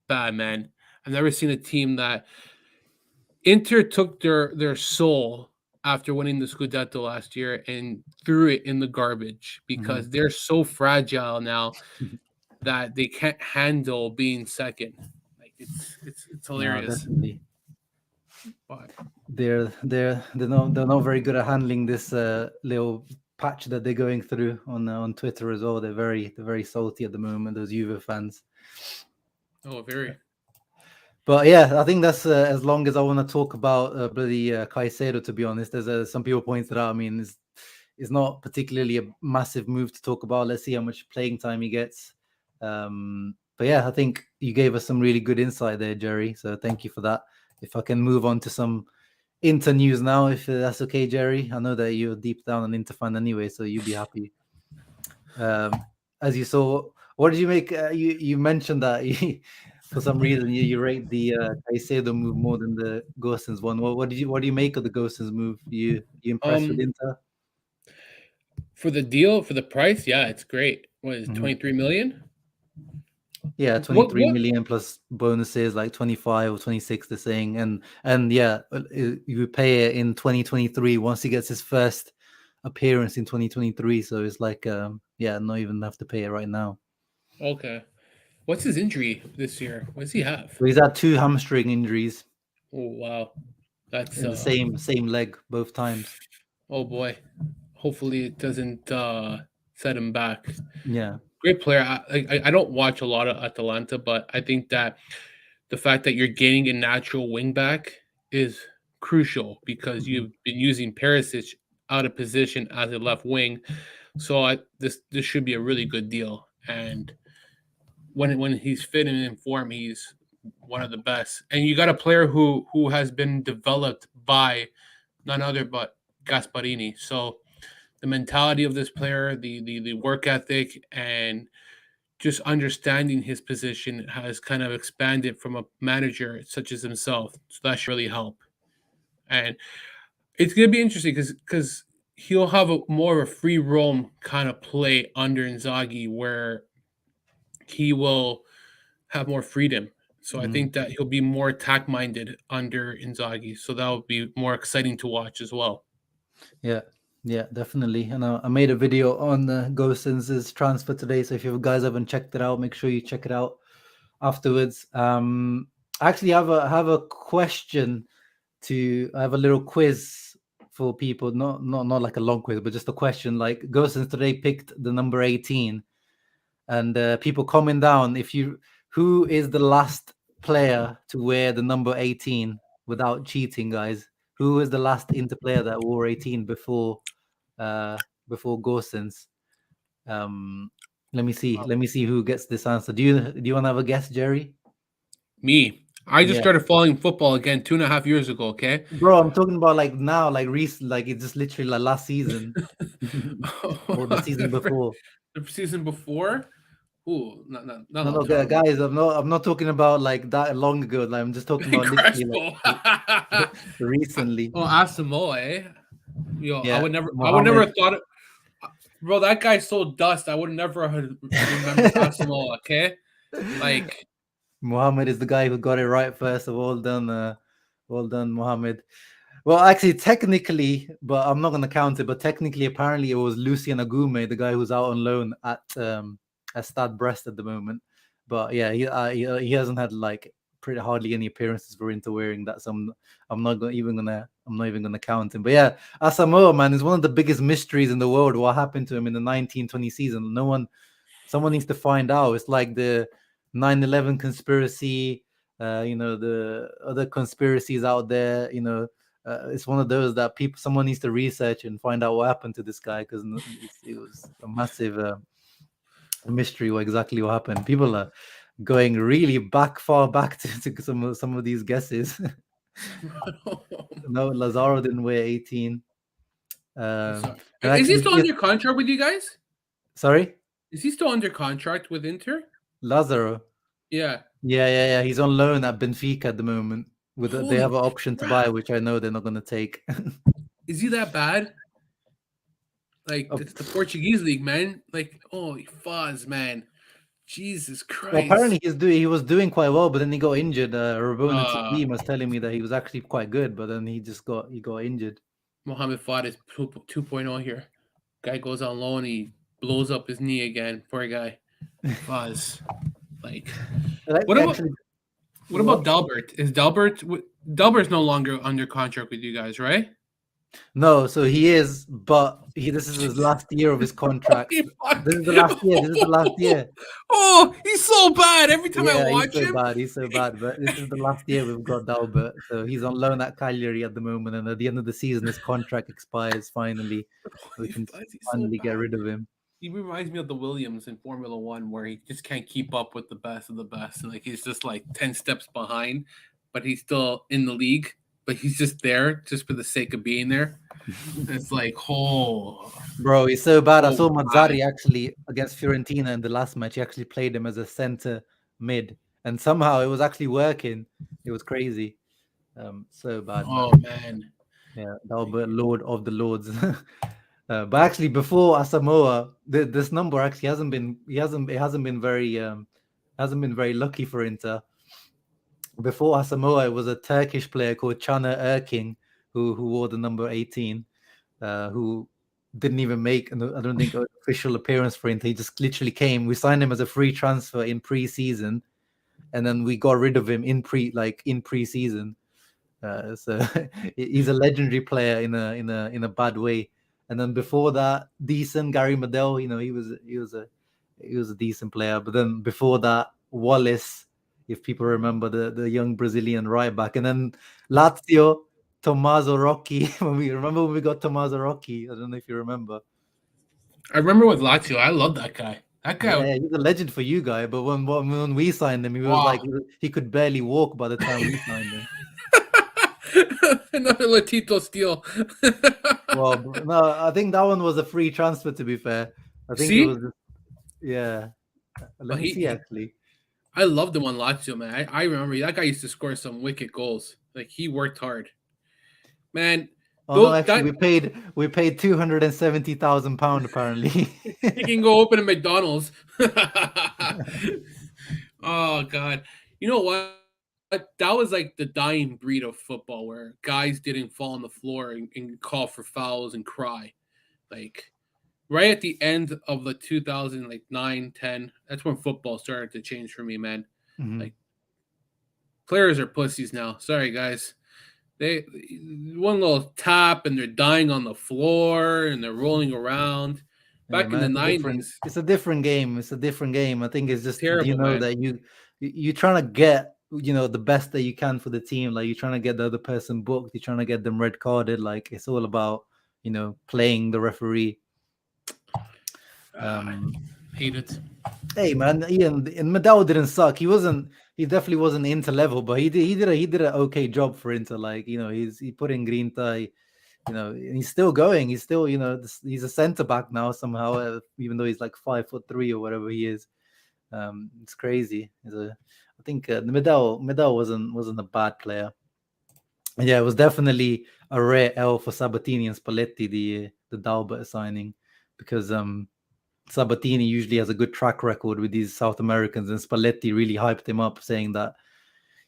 Speaker 2: bad, man. I've never seen a team that Inter took their soul after winning the Scudetto last year and threw it in the garbage because they're so fragile now that they can't handle being second. Like it's
Speaker 1: No,
Speaker 2: hilarious.
Speaker 1: definitely.
Speaker 2: But
Speaker 1: They're not very good at handling this little patch that they're going through on Twitter as well. They're very salty at the moment, those Juve fans.
Speaker 2: very.
Speaker 1: But yeah, I think that's as long as I want to talk about bloody Caicedo. To be honest, there's some people pointed out. I mean, it's not particularly a massive move to talk about. Let's see how much playing time he gets. But yeah, I think you gave us some really good insight there, Jerry. So thank you for that. If I can move on to some Inter news now, if that's okay, Jerry. I know that you're deep down an Inter fan anyway, so you'll be happy. As you saw, what did you make? You mentioned that for some reason you rate the Caicedo move more than the Gosens one. What do you make of the Gosens move? You impressed with Inter?
Speaker 2: For the deal, for the price, yeah, it's great. What is it, 23 million?
Speaker 1: Yeah, 23 million plus bonuses, like 25 or 26, they're saying. And yeah, you pay it in 2023 once he gets his first appearance in 2023. So it's like, not even have to pay it right now.
Speaker 2: Okay. What's his injury this year? What does he have?
Speaker 1: So he's had 2 hamstring injuries.
Speaker 2: Oh, wow. That's
Speaker 1: in the same leg both times.
Speaker 2: Oh, boy. Hopefully it doesn't set him back.
Speaker 1: Yeah.
Speaker 2: Great player. I don't watch a lot of Atalanta, but I think that the fact that you're getting a natural wing back is crucial because you've been using Perisic out of position as a left wing. So this should be a really good deal. And when he's fit and in form, he's one of the best. And you got a player who has been developed by none other but Gasparini. So the mentality of this player, the work ethic, and just understanding his position has kind of expanded from a manager such as himself. So that should really help. And it's going to be interesting because he'll have more of a free roam kind of play under Inzaghi where he will have more freedom. So I think that he'll be more attack minded under Inzaghi. So that will be more exciting to watch as well.
Speaker 1: Yeah, definitely. And I made a video on Gosens' transfer today. So if you guys haven't checked it out, make sure you check it out afterwards. I actually have a question I have a little quiz for people, not like a long quiz, but just a question. Like Gosens today picked the number 18, and people comment down who is the last player to wear the number 18 without cheating, guys. Who is the last Inter player that wore 18 before Gosens? Let me see who gets this answer. Do you want to have a guess, Jerry?
Speaker 2: Me. I just started following football again 2.5 years ago. Okay,
Speaker 1: bro, I'm talking about like now, like recent, like it's just literally like last season or the season before.
Speaker 2: The season before. Ooh,
Speaker 1: no, guys, I'm not talking about like that long ago. Like, I'm just talking about literally like, recently.
Speaker 2: Oh, Asamoah, eh? Yo,
Speaker 1: yeah,
Speaker 2: I would never have thought it. Bro, that guy's so dust. I would never have remembered Asamoah, okay? Like
Speaker 1: Mohamed is the guy who got it right first. So well done, Mohamed. Well, actually, technically, but I'm not going to count it. But technically, apparently, it was Lucien Agume, the guy who's out on loan at Stade Brest at the moment. But yeah, he hasn't had like pretty hardly any appearances for Inter wearing that. So I'm not even gonna count him. But yeah, Asamoah, man, is one of the biggest mysteries in the world. What happened to him in the 1920 season? Someone needs to find out. It's like the 9/11 conspiracy. The other conspiracies out there. It's one of those that someone needs to research and find out what happened to this guy, because it was a massive mystery what happened. People are going really far back to some of these guesses. No, Lazaro didn't wear 18.
Speaker 2: Is he still under contract with you guys?
Speaker 1: Sorry?
Speaker 2: Is he still under contract with Inter?
Speaker 1: Lazaro?
Speaker 2: Yeah.
Speaker 1: Yeah. He's on loan at Benfica at the moment. They have an option to buy, which I know they're not going to take.
Speaker 2: Is he that bad? Like, it's the Portuguese league, man. Like, oh, fuzz, man. Jesus Christ.
Speaker 1: Well, apparently he was doing quite well, but then he got injured. Rabona TV was telling me that he was actually quite good, but then he got injured.
Speaker 2: Mohamed Fouad is 2.0 here. Guy goes on loan, he blows up his knee again. Poor guy. Fuzz. Like, what about
Speaker 1: Actually,
Speaker 2: what about Dalbert? Is Dalbert's no longer under contract with you guys, right?
Speaker 1: No, so he is, but this is his last year of his contract. This is the last year. This is the last year.
Speaker 2: Oh, he's so bad. Every time I
Speaker 1: Yeah,
Speaker 2: watch
Speaker 1: he's so
Speaker 2: him,
Speaker 1: bad. He's so bad. But this is the last year we've got Dalbert. So he's on loan at Cagliari at the moment, and at the end of the season, his contract expires finally. We can
Speaker 2: he's
Speaker 1: finally
Speaker 2: so
Speaker 1: get
Speaker 2: bad.
Speaker 1: rid of him.
Speaker 2: He reminds me of the Williams in Formula One, where he just can't keep up with the best of the best. And like he's just like 10 steps behind, but he's still in the league. But he's just there just for the sake of being there. It's like, oh,
Speaker 1: bro, he's so bad. I saw
Speaker 2: bad.
Speaker 1: Mazzari actually against Fiorentina in the last match. He actually played him as a center mid, and somehow it was actually working. It was crazy. So bad.
Speaker 2: Oh man.
Speaker 1: Yeah, Dalbert, Lord of the Lords. But actually, before Asamoah, this number actually hasn't been very lucky for Inter. Before Asamoah, it was a Turkish player called Caner Erkin who wore the number 18, who didn't even make, I don't think, an official appearance for Inter. He just literally came. We signed him as a free transfer in pre-season, and then we got rid of him in pre-season. So he's a legendary player in a bad way. And then before that, decent Gary Medel, he was a decent player. But then before that, Wallace, if people remember the young Brazilian right back, and then Lazio, Tommaso Rocchi. when we got Tommaso Rocchi, I don't know if you remember.
Speaker 2: I remember with Lazio, I love that guy. That guy,
Speaker 1: yeah, he's a legend for you guys. But when we signed him, he was like he could barely walk by the time we signed him.
Speaker 2: Another Latito steal.
Speaker 1: Well, no, I think that one was a free transfer. To be fair, I think it was. Yeah, let me see. Actually,
Speaker 2: I loved him on Lazio, man. I remember that guy used to score some wicked goals. Like he worked hard, man.
Speaker 1: Oh no, actually, we paid £270,000 apparently.
Speaker 2: He can go open a McDonald's. Oh God, you know what? That was like the dying breed of football, where guys didn't fall on the floor and call for fouls and cry. Like right at the end of the 2009, 10, that's when football started to change for me, man.
Speaker 1: Mm-hmm.
Speaker 2: Like players are pussies now. Sorry, guys. They one little tap and they're dying on the floor and they're rolling around. Back in the 90s,
Speaker 1: it's a different game. It's a different game. I think it's just
Speaker 2: terrible, man.
Speaker 1: that you're trying to get the best that you can for the team. Like you're trying to get the other person booked. You're trying to get them red carded. Like it's all about playing the referee.
Speaker 2: Hate it.
Speaker 1: Hey man, Ian, and Medel didn't suck. He definitely wasn't Inter level, but he did an okay job for Inter. Like he put in Grinta. He's still going. He's still he's a centre back now somehow, even though he's like 5'3" or whatever he is. It's crazy. I think the Medel wasn't a bad player. Yeah, it was definitely a rare L for Sabatini and Spalletti, the Dalbert signing, because Sabatini usually has a good track record with these South Americans, and Spalletti really hyped him up, saying that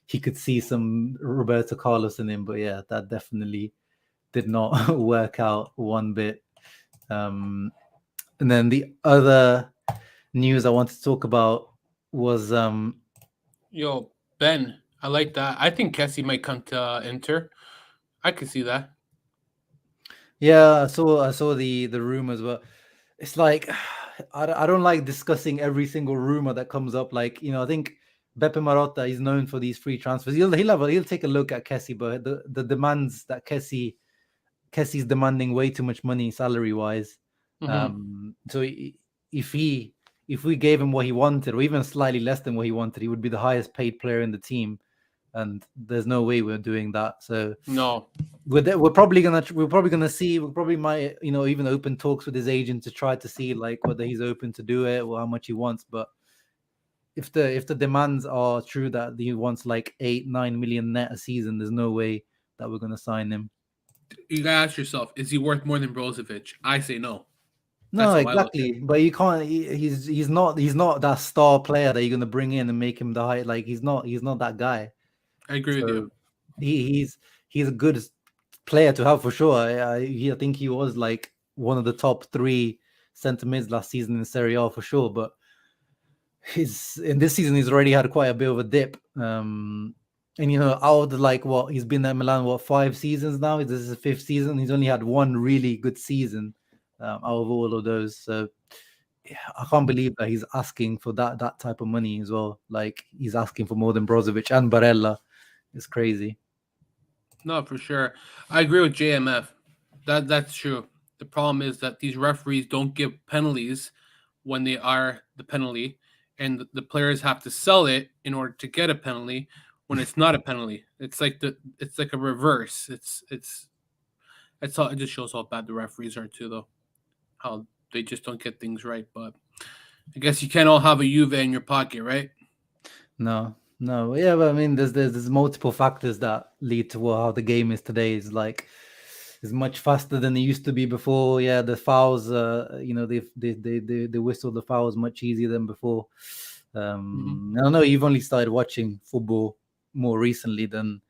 Speaker 1: he could see some Roberto Carlos in him. But yeah, that definitely did not work out one bit. And then the other news I wanted to talk about was
Speaker 2: Yo, Ben, I like that. I think Kessie might come to Inter. I could see that.
Speaker 1: Yeah, I saw the rumors, but it's like I don't like discussing every single rumor that comes up. Like I think Beppe Marotta is known for these free transfers. He'll take a look at Kessie, but the demands that Kessie's demanding way too much money salary wise. Mm-hmm. So if we gave him what he wanted, or even slightly less than what he wanted, he would be the highest paid player in the team. And there's no way we're doing that. So
Speaker 2: no,
Speaker 1: we're probably gonna see. We probably might even open talks with his agent to try to see like whether he's open to do it or how much he wants. But if the demands are true that he wants like 8-9 million net a season, there's no way that we're gonna sign him.
Speaker 2: You gotta ask yourself: is he worth more than Brozovic? I say no.
Speaker 1: No, exactly. But you can't. He's not that star player that you're gonna bring in and make him the high. Like he's not that guy.
Speaker 2: I agree with you.
Speaker 1: He's a good player to have for sure. I think he was like one of the top 3 centre mids last season in Serie A for sure. But in this season he's already had quite a bit of a dip. And out of like what he's been at Milan 5 seasons now. This is his 5th season. He's only had one really good season out of all of those. So yeah, I can't believe that he's asking for that type of money as well. Like he's asking for more than Brozovic and Barella. It's crazy.
Speaker 2: No, for sure. I agree with JMF. That's true. The problem is that these referees don't give penalties when they are the penalty, and the players have to sell it in order to get a penalty when it's not a penalty. It's like a reverse. It's all, it just shows how bad the referees are too, though. How they just don't get things right. But I guess you can't all have a Juve in your pocket, right?
Speaker 1: No, yeah, but I mean, there's multiple factors that lead to how the game is today. Is much faster than it used to be before. Yeah, the fouls, they whistle the fouls much easier than before. I know you've only started watching football more recently than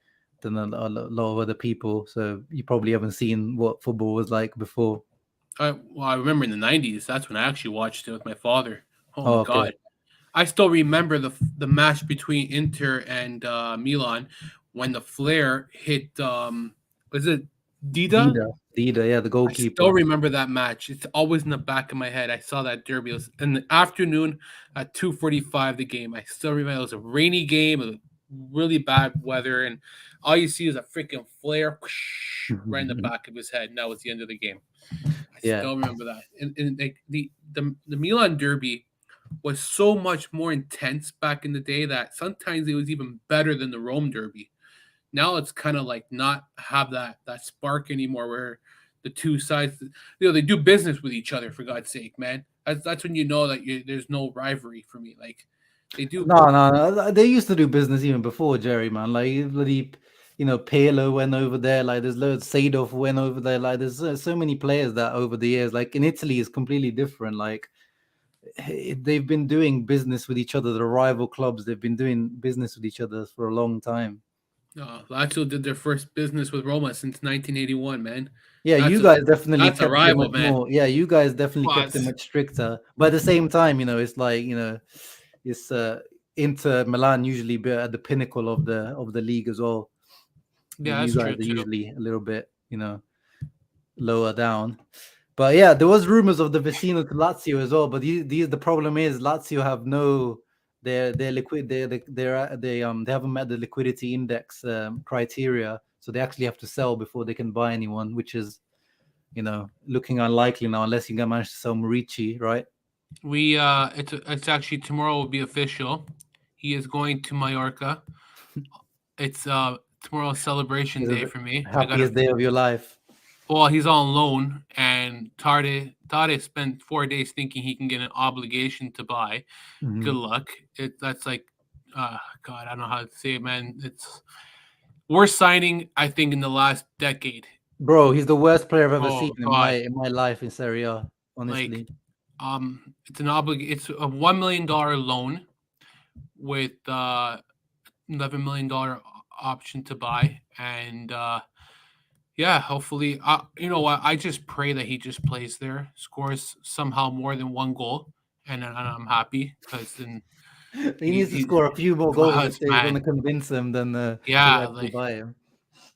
Speaker 1: a lot of other people, so you probably haven't seen what football was like before.
Speaker 2: I remember in the 90s. That's when I actually watched it with my father. Oh my
Speaker 1: Okay.
Speaker 2: God. I still remember the match between Inter and Milan when the flare hit. Was it Dida?
Speaker 1: Dida, yeah, the
Speaker 2: I
Speaker 1: goalkeeper.
Speaker 2: still remember that match. It's always in the back of my head. I saw that derby. It was in the afternoon at 2:45. The game. I still remember it was a rainy game. It was really bad weather, and all you see is a freaking flare whoosh, right in the back of his head. And that was the end of the game. I still remember that. And like the Milan derby was so much more intense back in the day that sometimes it was even better than the Rome derby. Now it's kind of like not have that spark anymore where the two sides, they do business with each other, for God's sake, man. That's when you know that there's no rivalry for me. Like they do.
Speaker 1: No. They used to do business even before Jerry, man. Like bloody, Pirlo went over there. Like there's loads. Seedorf went over there. Like there's so many players that over the years, like in Italy, is completely different. Like they've been doing business with each other. The rival clubs, they've been doing business with each other for a long time.
Speaker 2: Lazio did their first business with Roma since 1981, man.
Speaker 1: Yeah, you guys definitely
Speaker 2: That's a
Speaker 1: kept it
Speaker 2: rival,
Speaker 1: much
Speaker 2: man.
Speaker 1: more. Yeah, you guys definitely kept it
Speaker 2: Plus,
Speaker 1: much stricter. But at the same time, it's like it's Inter Milan usually be at the pinnacle of the league as well.
Speaker 2: yeah,
Speaker 1: You
Speaker 2: that's
Speaker 1: guys
Speaker 2: true
Speaker 1: are
Speaker 2: too.
Speaker 1: usually a little bit, lower down. But yeah, there was rumors of the Vecino to Lazio as well. But the problem is Lazio have no they're liquid they haven't met the liquidity index criteria, so they actually have to sell before they can buy anyone, which is looking unlikely now unless you can manage to sell Murici, right?
Speaker 2: We it's actually tomorrow will be official. He is going to Mallorca. It's tomorrow's celebration
Speaker 1: This is
Speaker 2: day
Speaker 1: the
Speaker 2: for me. I got
Speaker 1: happiest day of your life.
Speaker 2: well, he's on loan, and Tade spent 4 days thinking he can get an obligation to buy. Good luck. That's like, God, I don't know how to say it, man. It's worst signing I think in the last decade.
Speaker 1: Bro, he's the worst player I've ever seen
Speaker 2: Oh
Speaker 1: in
Speaker 2: God,
Speaker 1: my life in Serie A,
Speaker 2: like
Speaker 1: honestly.
Speaker 2: it's a $1 million loan with $11 million option to buy, and yeah, hopefully, you know what? I just pray that he just plays there, scores somehow more than one goal, and I'm happy because then
Speaker 1: He needs to
Speaker 2: he
Speaker 1: score a few more goals if
Speaker 2: because
Speaker 1: they're going
Speaker 2: man,
Speaker 1: to convince him then to
Speaker 2: yeah,
Speaker 1: actually buy him.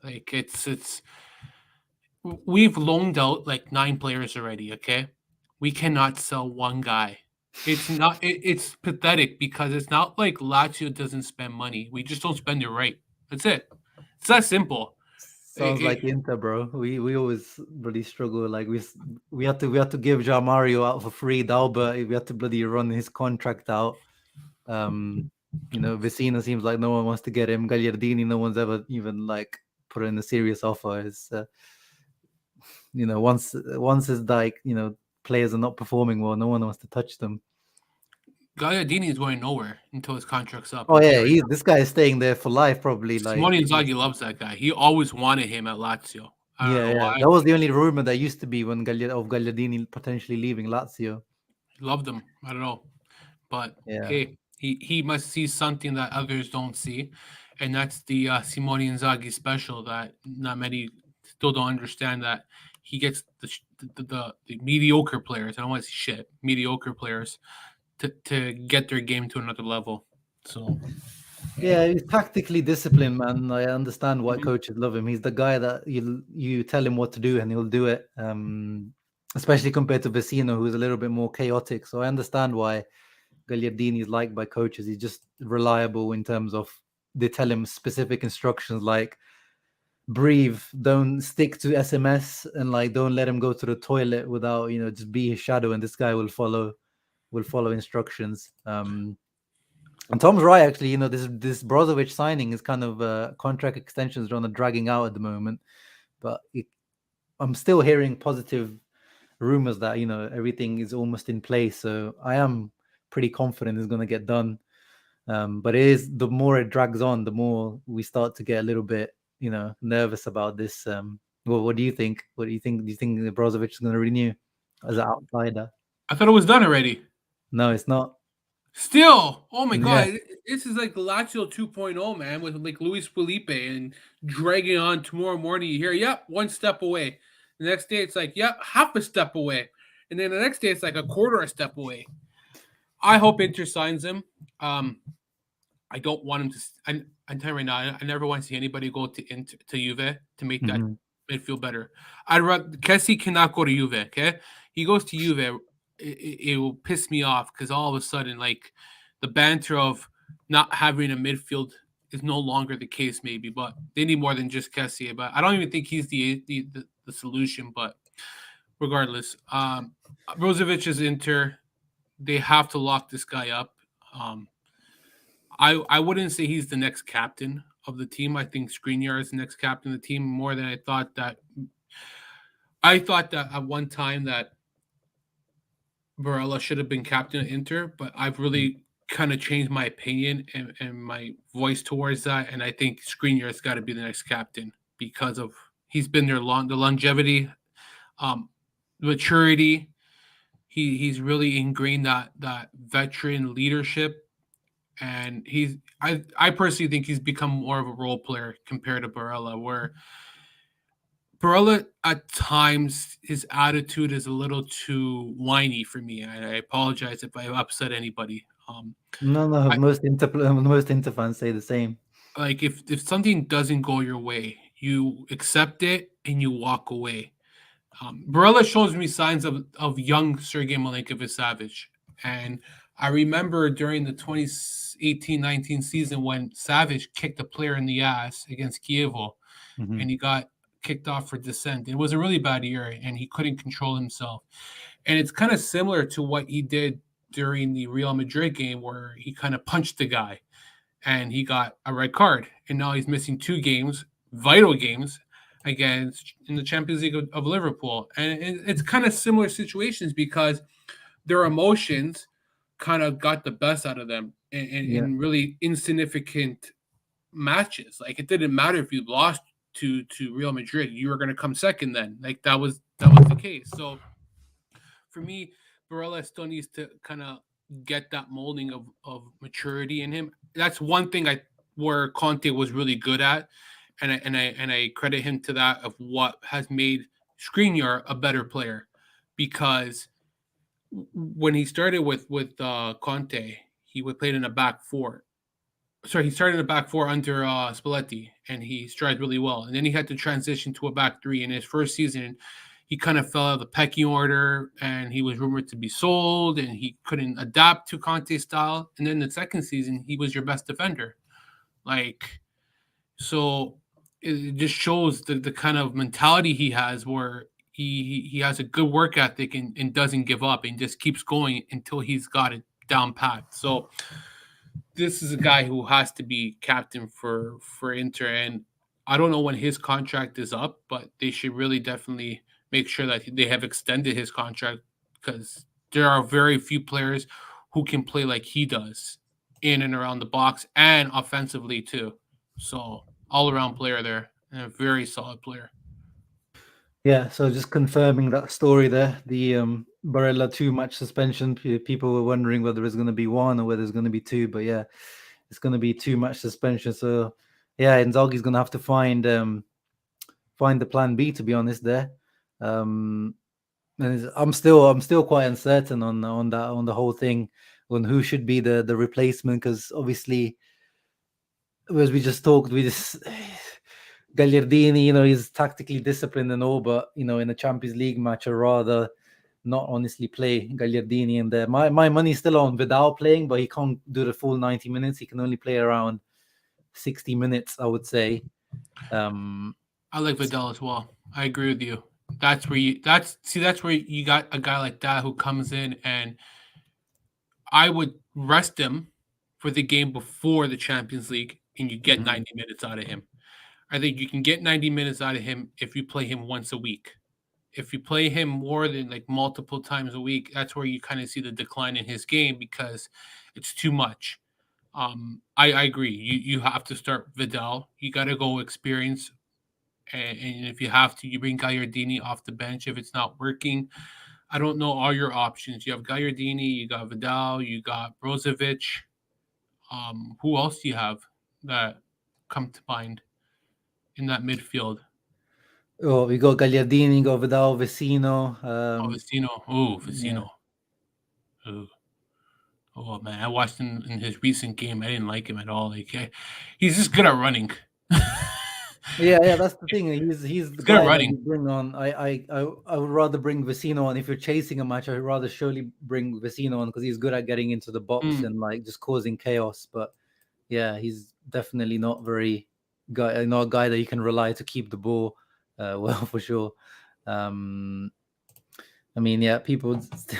Speaker 2: like it's we've loaned out like 9 players already. Okay, we cannot sell one guy. It's not. It's pathetic because it's not like Lazio doesn't spend money. We just don't spend it right. That's it. It's that simple.
Speaker 1: Sounds like Inter, bro. We always bloody struggle. Like we had to give Ja Mario out for free. Dalbert, we had to bloody run his contract out. Vecino seems like no one wants to get him. Gagliardini, no one's ever even like put in a serious offer. It's once it's like players are not performing well, no one wants to touch them.
Speaker 2: Gagliardini is going nowhere until his contract's up.
Speaker 1: Oh
Speaker 2: I'll tell
Speaker 1: yeah,
Speaker 2: you right
Speaker 1: this guy is staying there for life, probably.
Speaker 2: now.
Speaker 1: Like
Speaker 2: Simone Inzaghi loves that guy. He always wanted him at Lazio. I don't know
Speaker 1: yeah,
Speaker 2: why.
Speaker 1: that was the only rumor that used to be when Gagliardini potentially leaving Lazio.
Speaker 2: He loved him. I don't know, but
Speaker 1: Yeah.
Speaker 2: hey, he must see something that others don't see, and that's the Simone Inzaghi special that not many still don't understand that he gets the mediocre players. I don't want to say shit, mediocre players to get their game to another level. So
Speaker 1: yeah, he's tactically disciplined, man. I understand why coaches love him. He's the guy that you tell him what to do and he'll do it. Especially compared to Vecino, who's a little bit more chaotic. So I understand why Gagliardini is liked by coaches. He's just reliable in terms of they tell him specific instructions like breathe, don't stick to SMS, and like don't let him go to the toilet without, just be his shadow, and this guy will follow instructions. And Tom's right, actually. This Brozovic signing is kind of contract extensions are on the dragging out at the moment, but I'm still hearing positive rumors that everything is almost in place. So I am pretty confident it's going to get done. But the more it drags on, the more we start to get a little bit nervous about this. Well, what do you think? What do you think? Do you think Brozovic is going to renew as an outsider?
Speaker 2: I thought it was done already.
Speaker 1: No, it's not.
Speaker 2: Still, oh my
Speaker 1: Yeah.
Speaker 2: god, this is like Lazio 2.0, man, with like Luis Felipe and dragging on tomorrow morning. You hear, yep, one step away. The next day, it's like, yep, half a step away. And then the next day, it's like a quarter a step away. I hope Inter signs him. I don't want him to. I'm telling you right now, I never want to see anybody go to Juve to make that midfield better. I'd rather Kessie cannot go to Juve. Okay, he goes to Juve, it will piss me off because all of a sudden, like the banter of not having a midfield is no longer the case. Maybe, but they need more than just Kessie. But I don't even think he's the solution. But regardless, Brozovic is Inter. They have to lock this guy up. I wouldn't say he's the next captain of the team. I think Skriniar is the next captain of the team more than I thought that. I thought that at one time that Barella should have been captain of Inter, but I've really kind of changed my opinion and my voice towards that. And I think Skriniar has got to be the next captain because of he's been there long, the longevity, maturity. He's really ingrained that veteran leadership. And I personally think he's become more of a role player compared to Barella, where Barella at times his attitude is a little too whiny for me. I apologize if I upset anybody.
Speaker 1: No, most Inter fans say the same.
Speaker 2: Like if something doesn't go your way, you accept it and you walk away. Barella shows me signs of young Sergei Milinkovic-Savic, and I remember during the 2018-19 season when Savic kicked a player in the ass against Kievo, and he got kicked off for dissent. It was a really bad year, and he couldn't control himself. And it's kind of similar to what he did during the Real Madrid game where he kind of punched the guy, and he got a red card. And now he's missing 2 games, vital games, against in the Champions League of Liverpool. And it's kind of similar situations because their emotions kind of got the best out of them in really insignificant matches. Like it didn't matter if you lost to Real Madrid, you were going to come second then. Like that was the case. So for me, Barella still needs to kind of get that molding of maturity in him. That's one thing where Conte was really good at, and I credit him to that of what has made Skriniar a better player, because when he started with Conte, he would play in a back four. Sorry, he started in a back four under Spalletti, and he strived really well. And then he had to transition to a back three. In his first season, he kind of fell out of the pecking order, and he was rumored to be sold, and he couldn't adapt to Conte's style. And then the second season, he was your best defender. So it just shows the kind of mentality he has, where he has a good work ethic and doesn't give up and just keeps going until he's got it down pat. So this is a guy who has to be captain for Inter, and I don't know when his contract is up, but they should really definitely make sure that they have extended his contract, because there are very few players who can play like he does in and around the box and offensively too. So all-around player there, and a very solid player.
Speaker 1: Yeah, so just confirming that story there, the Barella 2-match suspension. People were wondering whether it's going to be 1 or whether it's going to be 2, but yeah, it's going to be 2-match suspension. So yeah, Inzaghi's going to have to find find the plan B, to be honest. There, and I'm still quite uncertain on the whole thing, on who should be the replacement, because obviously, as we just talked, Gagliardini, he's tactically disciplined and all, but in a Champions League match, I'd rather not honestly play Gagliardini in there. My money's still on Vidal playing, but he can't do the full 90 minutes. He can only play around 60 minutes, I would say.
Speaker 2: I like Vidal as well. I agree with you. That's where you got a guy like that who comes in, and I would rest him for the game before the Champions League, and you get 90 minutes out of him. I think you can get 90 minutes out of him if you play him once a week. If you play him more than like multiple times a week, that's where you kind of see the decline in his game, because it's too much. I agree. You have to start Vidal. You got to go experience, and if you have to, you bring Gagliardini off the bench if it's not working. I don't know all your options. You have Gagliardini, you got Vidal, you got Brozovic. Who else do you have that come to mind in that midfield?
Speaker 1: Oh, we got Gagliardini, got Vidal, Vecino.
Speaker 2: Vecino. Oh, Vecino. Yeah. Ooh. Oh man, I watched him in his recent game. I didn't like him at all. Like, he's just good at running.
Speaker 1: Yeah, that's the thing. He's the
Speaker 2: good at
Speaker 1: guy that
Speaker 2: running.
Speaker 1: you bring on. I would rather bring Vecino on. If you're chasing a match, I'd rather surely bring Vecino on, because he's good at getting into the box and like just causing chaos. But yeah, he's definitely not a guy that you can rely to keep the ball well, for sure. I mean, yeah, people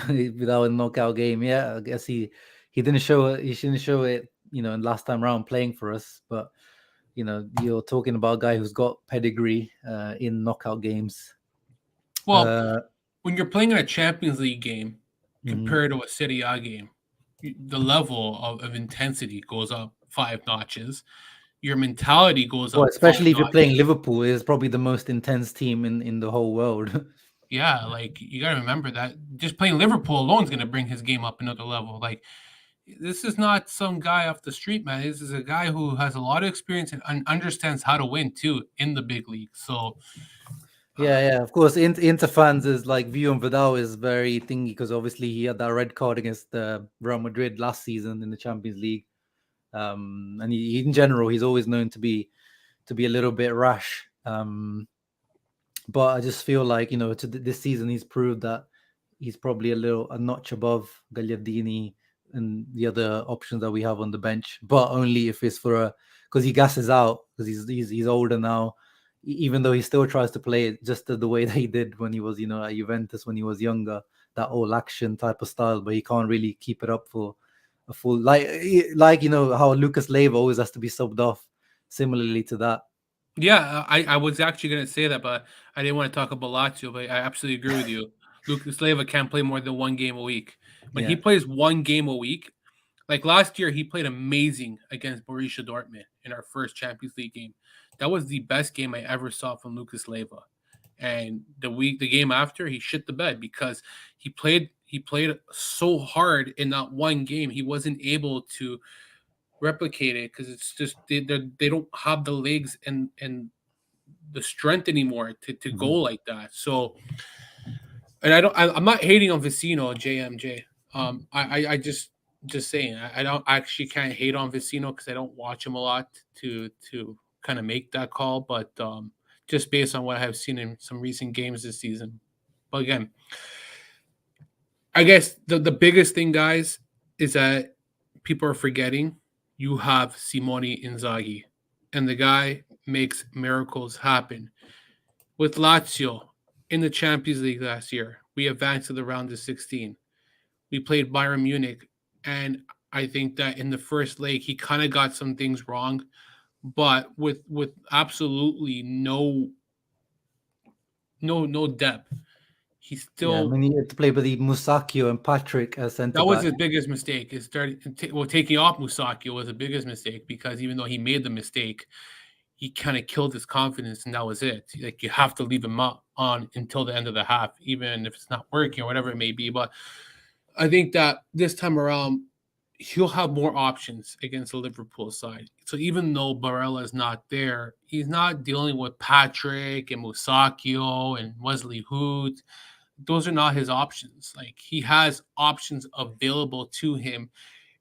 Speaker 1: without a knockout game. Yeah, I guess he didn't show it. He shouldn't show it. In last time round playing for us, but you're talking about a guy who's got pedigree in knockout games.
Speaker 2: Well, when you're playing in a Champions League game compared to a Serie A game, the level of intensity goes up 5 notches. Your mentality goes up.
Speaker 1: Especially if you're playing Liverpool, is probably the most intense team in the whole world.
Speaker 2: Yeah, like you got to remember that just playing Liverpool alone is going to bring his game up another level. Like, this is not some guy off the street, man. This is a guy who has a lot of experience and understands how to win too in the big league. So,
Speaker 1: yeah, of course. Inter fans is like view on Vidal is very thingy, because obviously he had that red card against Real Madrid last season in the Champions League. And he, in general, he's always known to be a little bit rash. But I just feel like this season he's proved that he's probably a notch above Gagliardini and the other options that we have on the bench, but only if it's because he gasses out, because he's older now. Even though he still tries to play it just the way that he did when he was at Juventus when he was younger, that all action type of style, but he can't really keep it up for a full like how Lucas Leiva always has to be subbed off, similarly to that.
Speaker 2: Yeah, I was actually going to say that, but I didn't want to talk about Lazio, but I absolutely agree with you. Lucas Leiva can't play more than 1 game a week. When he plays 1 game a week, like last year, he played amazing against Borussia Dortmund in our first Champions League game. That was the best game I ever saw from Lucas Leiva. And the game after, he shit the bed because he played so hard in that 1 game. He wasn't able to replicate it because it's just they don't have the legs and the strength anymore to go like that. So, and I'm not hating on Vecino or JMJ. I just saying I don't actually can't hate on Vecino because I don't watch him a lot to kind of make that call, but just based on what I have seen in some recent games this season. But again, I guess the biggest thing, guys, is that people are forgetting you have Simone Inzaghi, and the guy makes miracles happen. With Lazio in the Champions League last year, we advanced to the round of 16. We played Bayern Munich, and I think that in the first leg he kind of got some things wrong, but with absolutely no depth. He still.
Speaker 1: Yeah, I mean, he had to play with the Musacchio and Patrick as centre
Speaker 2: That was
Speaker 1: back.
Speaker 2: his biggest mistake. Is taking off Musacchio was the biggest mistake because even though he made the mistake, he kind of killed his confidence, and that was it. Like, you have to leave him on until the end of the half, even if it's not working or whatever it may be. But I think that this time around, he'll have more options against the Liverpool side. So even though Barella is not there, he's not dealing with Patrick and Musakio and Wesley Hood. Those are not his options. Like, he has options available to him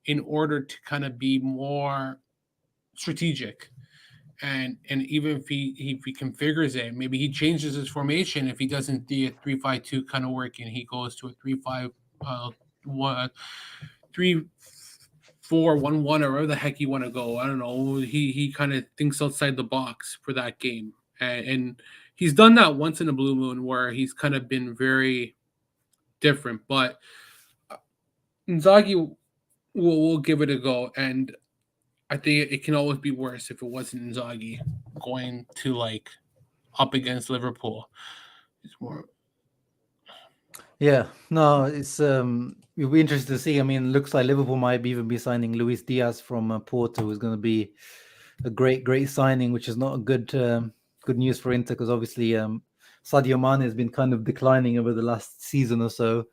Speaker 2: in order to kind of be more strategic. And even if he configures it, maybe he changes his formation if he doesn't do a 3-5-2 kind of work and he goes to a 3-5 1 3-4-1-1 or wherever the heck you want to go. I don't know. He kind of thinks outside the box for that game. And he's done that once in a blue moon where he's kind of been very different. But Inzaghi will give it a go. And I think it can always be worse if it wasn't Inzaghi going to like up against Liverpool. It's more.
Speaker 1: Yeah, no, it's it'll be interesting to see. I mean, looks like Liverpool might even be signing Luis Diaz from Porto, who's going to be a great signing, which is not a good news for Inter because obviously Sadio Mane has been kind of declining over the last season or so.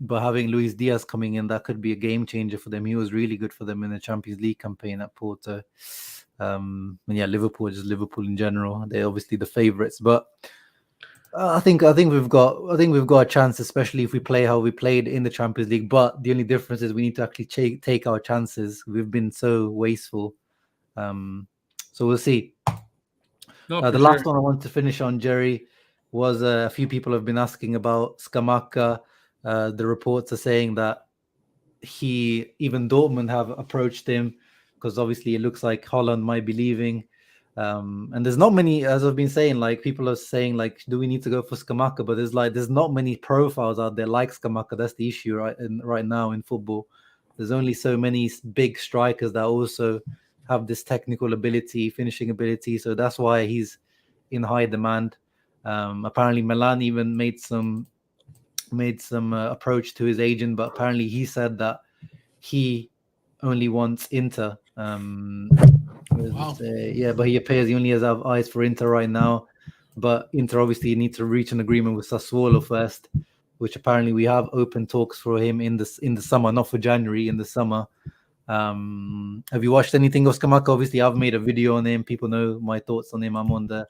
Speaker 1: But having Luis Diaz coming in, that could be a game changer for them. He was really good for them in the Champions League campaign at Porto. And yeah, Liverpool, just Liverpool in general. They're obviously the favourites, but I think we've got a chance, especially if we play how we played in the Champions League. But the only difference is we need to actually take our chances. We've been so wasteful. So we'll see. The last one I wanted to finish on, Jerry, was a few people have been asking about Scamacca. The reports are saying that even Dortmund have approached him because obviously it looks like Holland might be leaving. And there's not many, as I've been saying, like people are saying, like, do we need to go for Scamacca? But there's not many profiles out there like Scamacca. That's the issue right now in football. There's only so many big strikers that also have this technical ability, finishing ability. So that's why he's in high demand. Apparently Milan even made some approach to his agent, but apparently he said that he only wants Inter.
Speaker 2: Wow.
Speaker 1: But he appears he only has eyes for Inter right now. But Inter obviously need to reach an agreement with Sassuolo first, which apparently we have open talks for him in the summer, not for January, in the summer. Have you watched anything of Scamacca? Obviously, I've made a video on him. People know my thoughts on him. I'm on the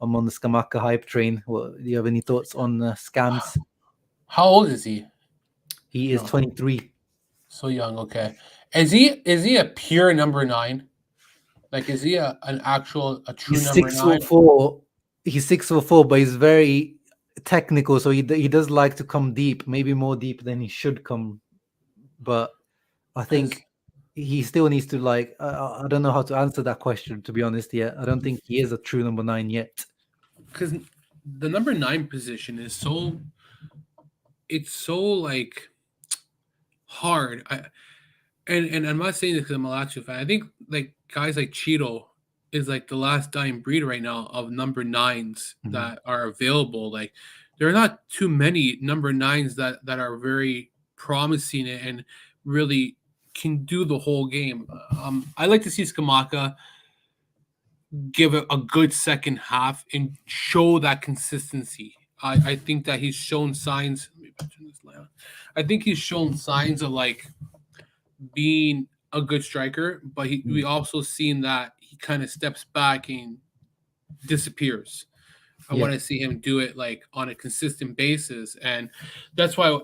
Speaker 1: Scamacca hype train. Do you have any thoughts on Scams?
Speaker 2: How old is he?
Speaker 1: He is 23.
Speaker 2: So young. Okay. Is he a pure number 9? Like, is he a true
Speaker 1: He's
Speaker 2: number 9?
Speaker 1: 6'4". He's 6'4", but he's very technical. So he does like to come deep, maybe more deep than he should come. But I think he still needs to I don't know how to answer that question, to be honest. Yet I don't think he is a true number 9 yet.
Speaker 2: Because the number 9 position is so like hard. And I'm not saying this because I'm a Lazio fan. I think like guys like Cheeto is like the last dying breed right now of number 9s that are available. Like, there are not too many number 9s that are very promising and really can do the whole game. I like to see Scamacca give it a good second half and show that consistency. I think that he's shown signs. I think he's shown signs of like being a good striker, but we also seen that he kind of steps back and disappears. I want to see him do it like on a consistent basis, and that's why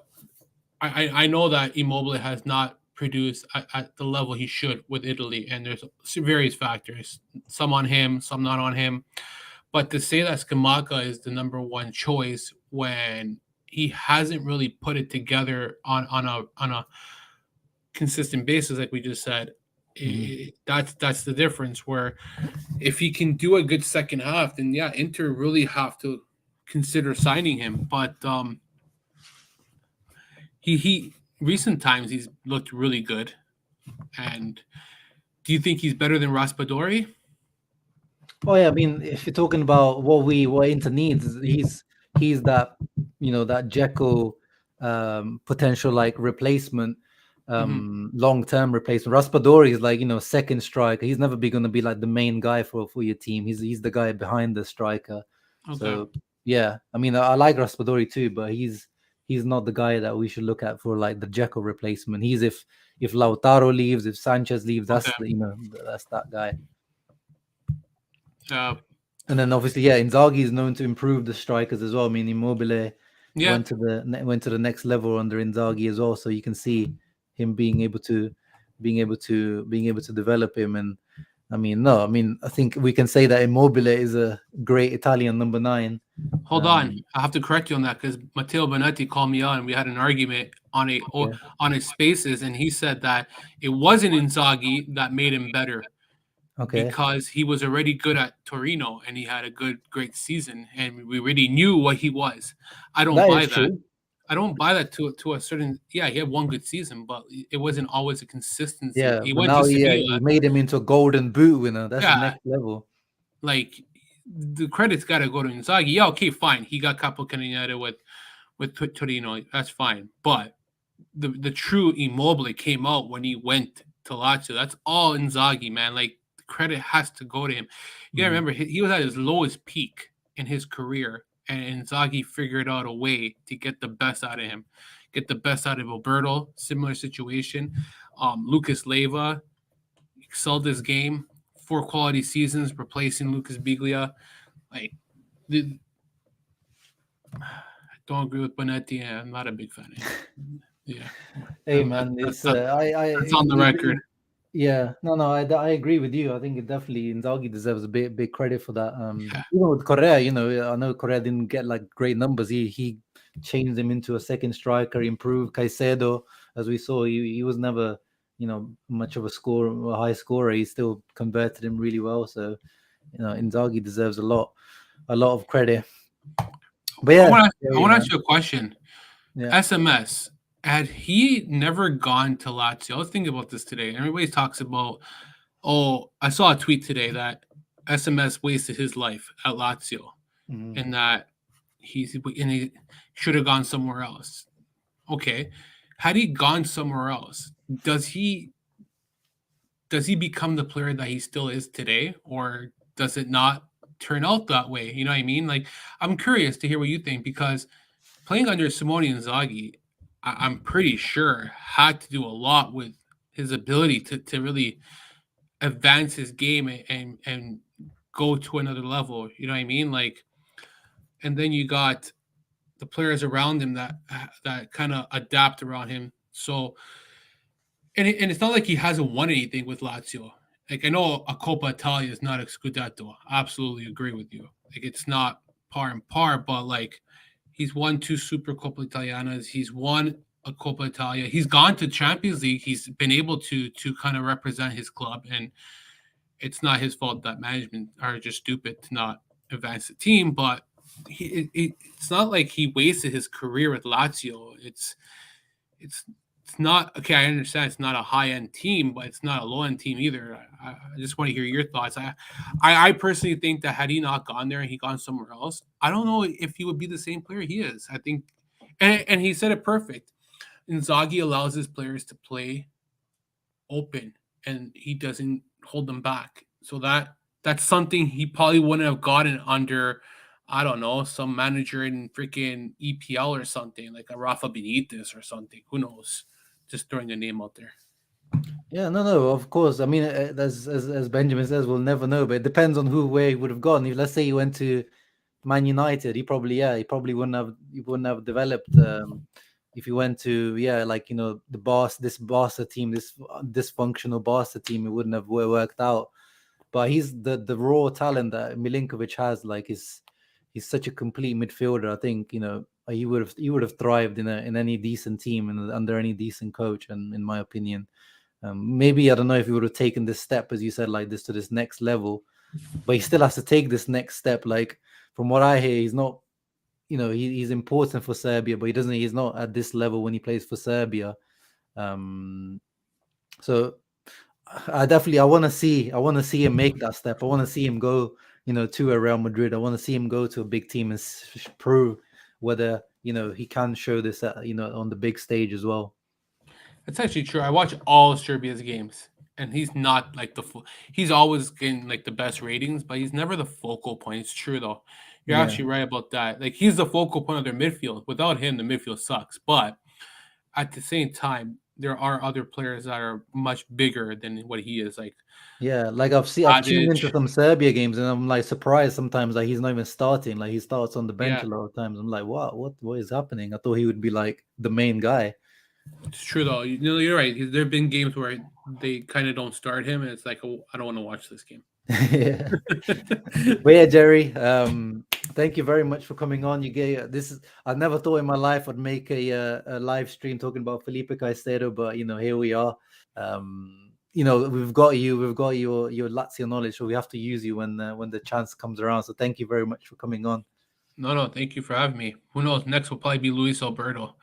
Speaker 2: I know that Immobile has not produced at the level he should with Italy, and there's various factors, some on him, some not on him. But to say that Scamacca is the number 1 choice when he hasn't really put it together on a consistent basis, like we just said, that's the difference. Where if he can do a good second half, then yeah, Inter really have to consider signing him. But he recent times he's looked really good. And do you think he's better than Raspadori?
Speaker 1: Oh yeah, I mean, if you're talking about what Inter needs, he's that that Dzeko potential like replacement, long-term replacement. Raspadori is like second striker. He's never going to be like the main guy for your team. He's the guy behind the striker. Okay. So yeah, I mean, I like Raspadori too, but he's he's not the guy that we should look at for like the Dzeko replacement. He's if Lautaro leaves, if Sanchez leaves, that's that's that guy. And then obviously, Inzaghi is known to improve the strikers as well. I mean, Immobile went to the next level under Inzaghi as well. So you can see him being able to develop him. And I think we can say that Immobile is a great Italian number 9.
Speaker 2: Hold on, I have to correct you on that because Matteo Bonetti called me on and we had an argument on his spaces, and he said that it wasn't Inzaghi that made him better.
Speaker 1: Okay.
Speaker 2: Because he was already good at Torino and he had a great season, and we already knew what he was. I don't buy that. True. I don't buy that to a certain. Yeah, he had one good season, but it wasn't always a consistency.
Speaker 1: Yeah, he went now he made him into a golden boot winner. That's the next level.
Speaker 2: Like the credit's got to go to Inzaghi. Yeah, okay, fine. He got Capo Canoniere with Torino. That's fine. But the true Immobile came out when he went to Lazio. That's all Inzaghi, man. Like, credit has to go to him. You gotta remember, he was at his lowest peak in his career, and Inzaghi figured out a way to get the best out of him, get the best out of Alberto. Similar situation. Lucas Leiva excelled his game. 4 quality seasons, replacing Lucas Biglia. Like, I don't agree with Bonetti. I'm not a big fan of him. Yeah.
Speaker 1: Hey man, it's
Speaker 2: it's on the record.
Speaker 1: Yeah, no, I agree with you. I think it definitely Inzaghi deserves a big credit for that. Even with Correa, I know Correa didn't get like great numbers. He changed him into a second striker, improved Caicedo, as we saw. He was never, much of a high scorer. He still converted him really well. So, Inzaghi deserves a lot of credit. But yeah,
Speaker 2: I want to ask you a question. Yeah. SMS. Had he never gone to Lazio, I was thinking about this today. Everybody talks about, I saw a tweet today that SMS wasted his life at Lazio, and that he should have gone somewhere else. Okay, had he gone somewhere else, does he become the player that he still is today, or does it not turn out that way? You know what I mean? Like, I'm curious to hear what you think, because playing under Simone Inzaghi, I'm pretty sure had to do a lot with his ability to really advance his game and go to another level. You know what I mean? Like, and then you got the players around him that kind of adapt around him. So, and it's not like he hasn't won anything with Lazio. Like, I know a Coppa Italia is not a Scudetto. I absolutely agree with you. Like, it's not par and par, but like, he's won 2 Super Coppa Italianas. He's won a Coppa Italia. He's gone to Champions League. He's been able to kind of represent his club, and it's not his fault that management are just stupid to not advance the team. But it's not like he wasted his career with Lazio. It's not okay. I understand it's not a high-end team, but it's not a low-end team either. I just want to hear your thoughts. I personally think that had he not gone there and he gone somewhere else, I don't know if he would be the same player he is. I think, and he said it perfect. Inzaghi allows his players to play open, and he doesn't hold them back. So that's something he probably wouldn't have gotten under, I don't know, some manager in freaking EPL or something, like a Rafa Benitez or something. Who knows? Just throwing a name out there.
Speaker 1: Yeah, no, of course. I mean, as Benjamin says, we'll never know, but it depends on where he would have gone. If, let's say, he went to Man United, he probably wouldn't have developed. If he went to this Barca team, this dysfunctional Barca team, it wouldn't have worked out. But he's the raw talent that Milinkovic has. Like, he's such a complete midfielder. I think he would have thrived in any decent team and under any decent coach. And in my opinion, maybe I don't know if he would have taken this step, as you said, like this to this next level. But he still has to take this next step. Like, from what I hear, he's not. He's important for Serbia, but he's not at this level when he plays for Serbia. So I want to see him make that step. I want to see him go, to a Real Madrid. I want to see him go to a big team and prove whether, he can show this, on the big stage as well.
Speaker 2: That's actually true. I watch all of Serbia's games. and he's not like he's always getting like the best ratings, but he's never the focal point. It's true though. You're
Speaker 1: Yeah.
Speaker 2: actually right about that. Like he's the focal point of their midfield. Without him, the midfield sucks. But at the same time, there are other players that are much bigger than what he is. Like
Speaker 1: Yeah, like I've tuned into some Serbia games and I'm like surprised sometimes like he's not even starting. Like he starts on the bench a lot of times. I'm like, what is happening? I thought he would be like the main guy.
Speaker 2: It's true though. You're right. There have been games where they kind of don't start him, and it's like, oh, I don't want to watch this game.
Speaker 1: Yeah. But yeah, Jerry, thank you very much for coming on. You gave I never thought in my life I'd make a live stream talking about Felipe Caicedo, but here we are. We've got your Lazio knowledge, so we have to use you when the chance comes around. So thank you very much for coming on.
Speaker 2: No, thank you for having me. Who knows? Next will probably be Luis Alberto.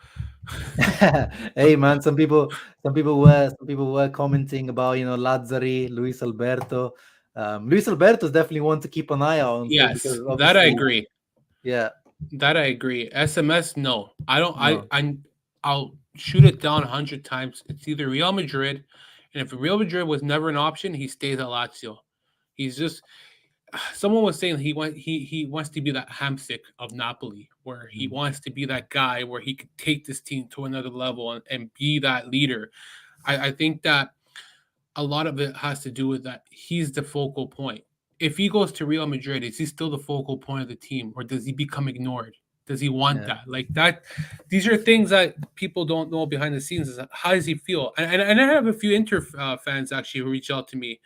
Speaker 1: Hey man, some people were commenting about Lazzari, Luis Alberto. Luis Alberto is definitely one to keep an eye out on.
Speaker 2: Yes, that I agree.
Speaker 1: Yeah,
Speaker 2: that I agree. SMS, no, I don't. No. I'll shoot it down 100 times. It's either Real Madrid, and if Real Madrid was never an option, he stays at Lazio. He's just. Someone was saying he wants to be that hamstick of Napoli, where he wants to be that guy where he could take this team to another level and be that leader. I think that a lot of it has to do with that he's the focal point. If he goes to Real Madrid, is he still the focal point of the team, or does he become ignored? Does he want that? Like that? These are things that people don't know behind the scenes. Is how does he feel? And I have a few Inter fans actually who reached out to me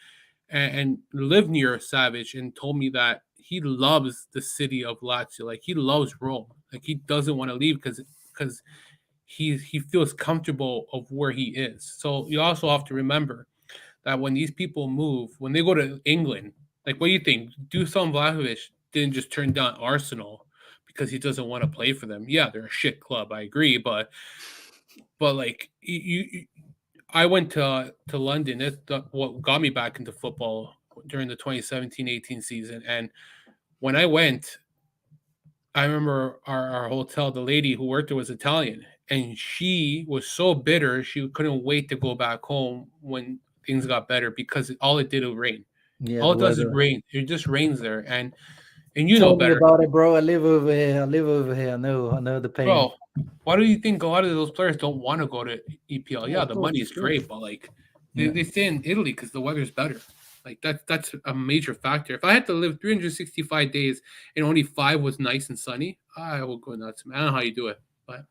Speaker 2: and live near Savage and told me that he loves the city of Lazio. Like he loves Rome. Like he doesn't want to leave because he feels comfortable of where he is. So you also have to remember that when these people move, when they go to England, like what do you think? Dusan Vlahovic didn't just turn down Arsenal because he doesn't want to play for them. Yeah, they're a shit club. I agree, but like I went to London. That's what got me back into football during the 2017-18 season. And when I went, I remember our hotel, the lady who worked there was Italian. And she was so bitter, she couldn't wait to go back home when things got better because all it did was rain. Yeah, all it does is rain. It just rains there. And you know better.
Speaker 1: Tell me about it, bro. I live over here. I know the pain.
Speaker 2: Bro, why do you think a lot of those players don't want to go to EPL? Yeah, the money is great, but like they stay in Italy because the weather's better. Like that's a major factor. If I had to live 365 days and only 5 was nice and sunny, I would go nuts. I don't know how you do it, but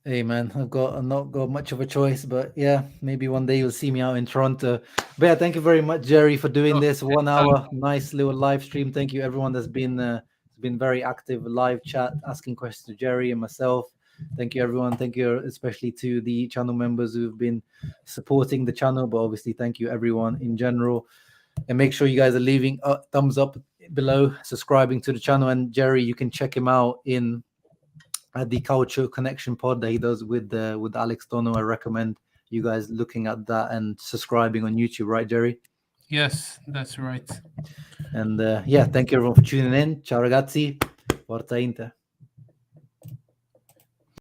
Speaker 1: hey man, I've not got much of a choice, but yeah, maybe one day you'll see me out in Toronto. But yeah, thank you very much, Jerry, for doing this 1 hour nice little live stream. Thank you everyone that's been very active live chat, asking questions to Jerry and myself. Thank you everyone. Thank you especially to the channel members who've been supporting the channel, but obviously thank you everyone in general. And make sure you guys are leaving a thumbs up below, subscribing to the channel. And Jerry, you can check him out in the Calcio Connection Pod that he does with Alex Dono. I recommend you guys looking at that and subscribing on YouTube, right, Jerry?
Speaker 2: Yes, that's right.
Speaker 1: And yeah, thank you everyone for tuning in. Ciao ragazzi, Forza Inter.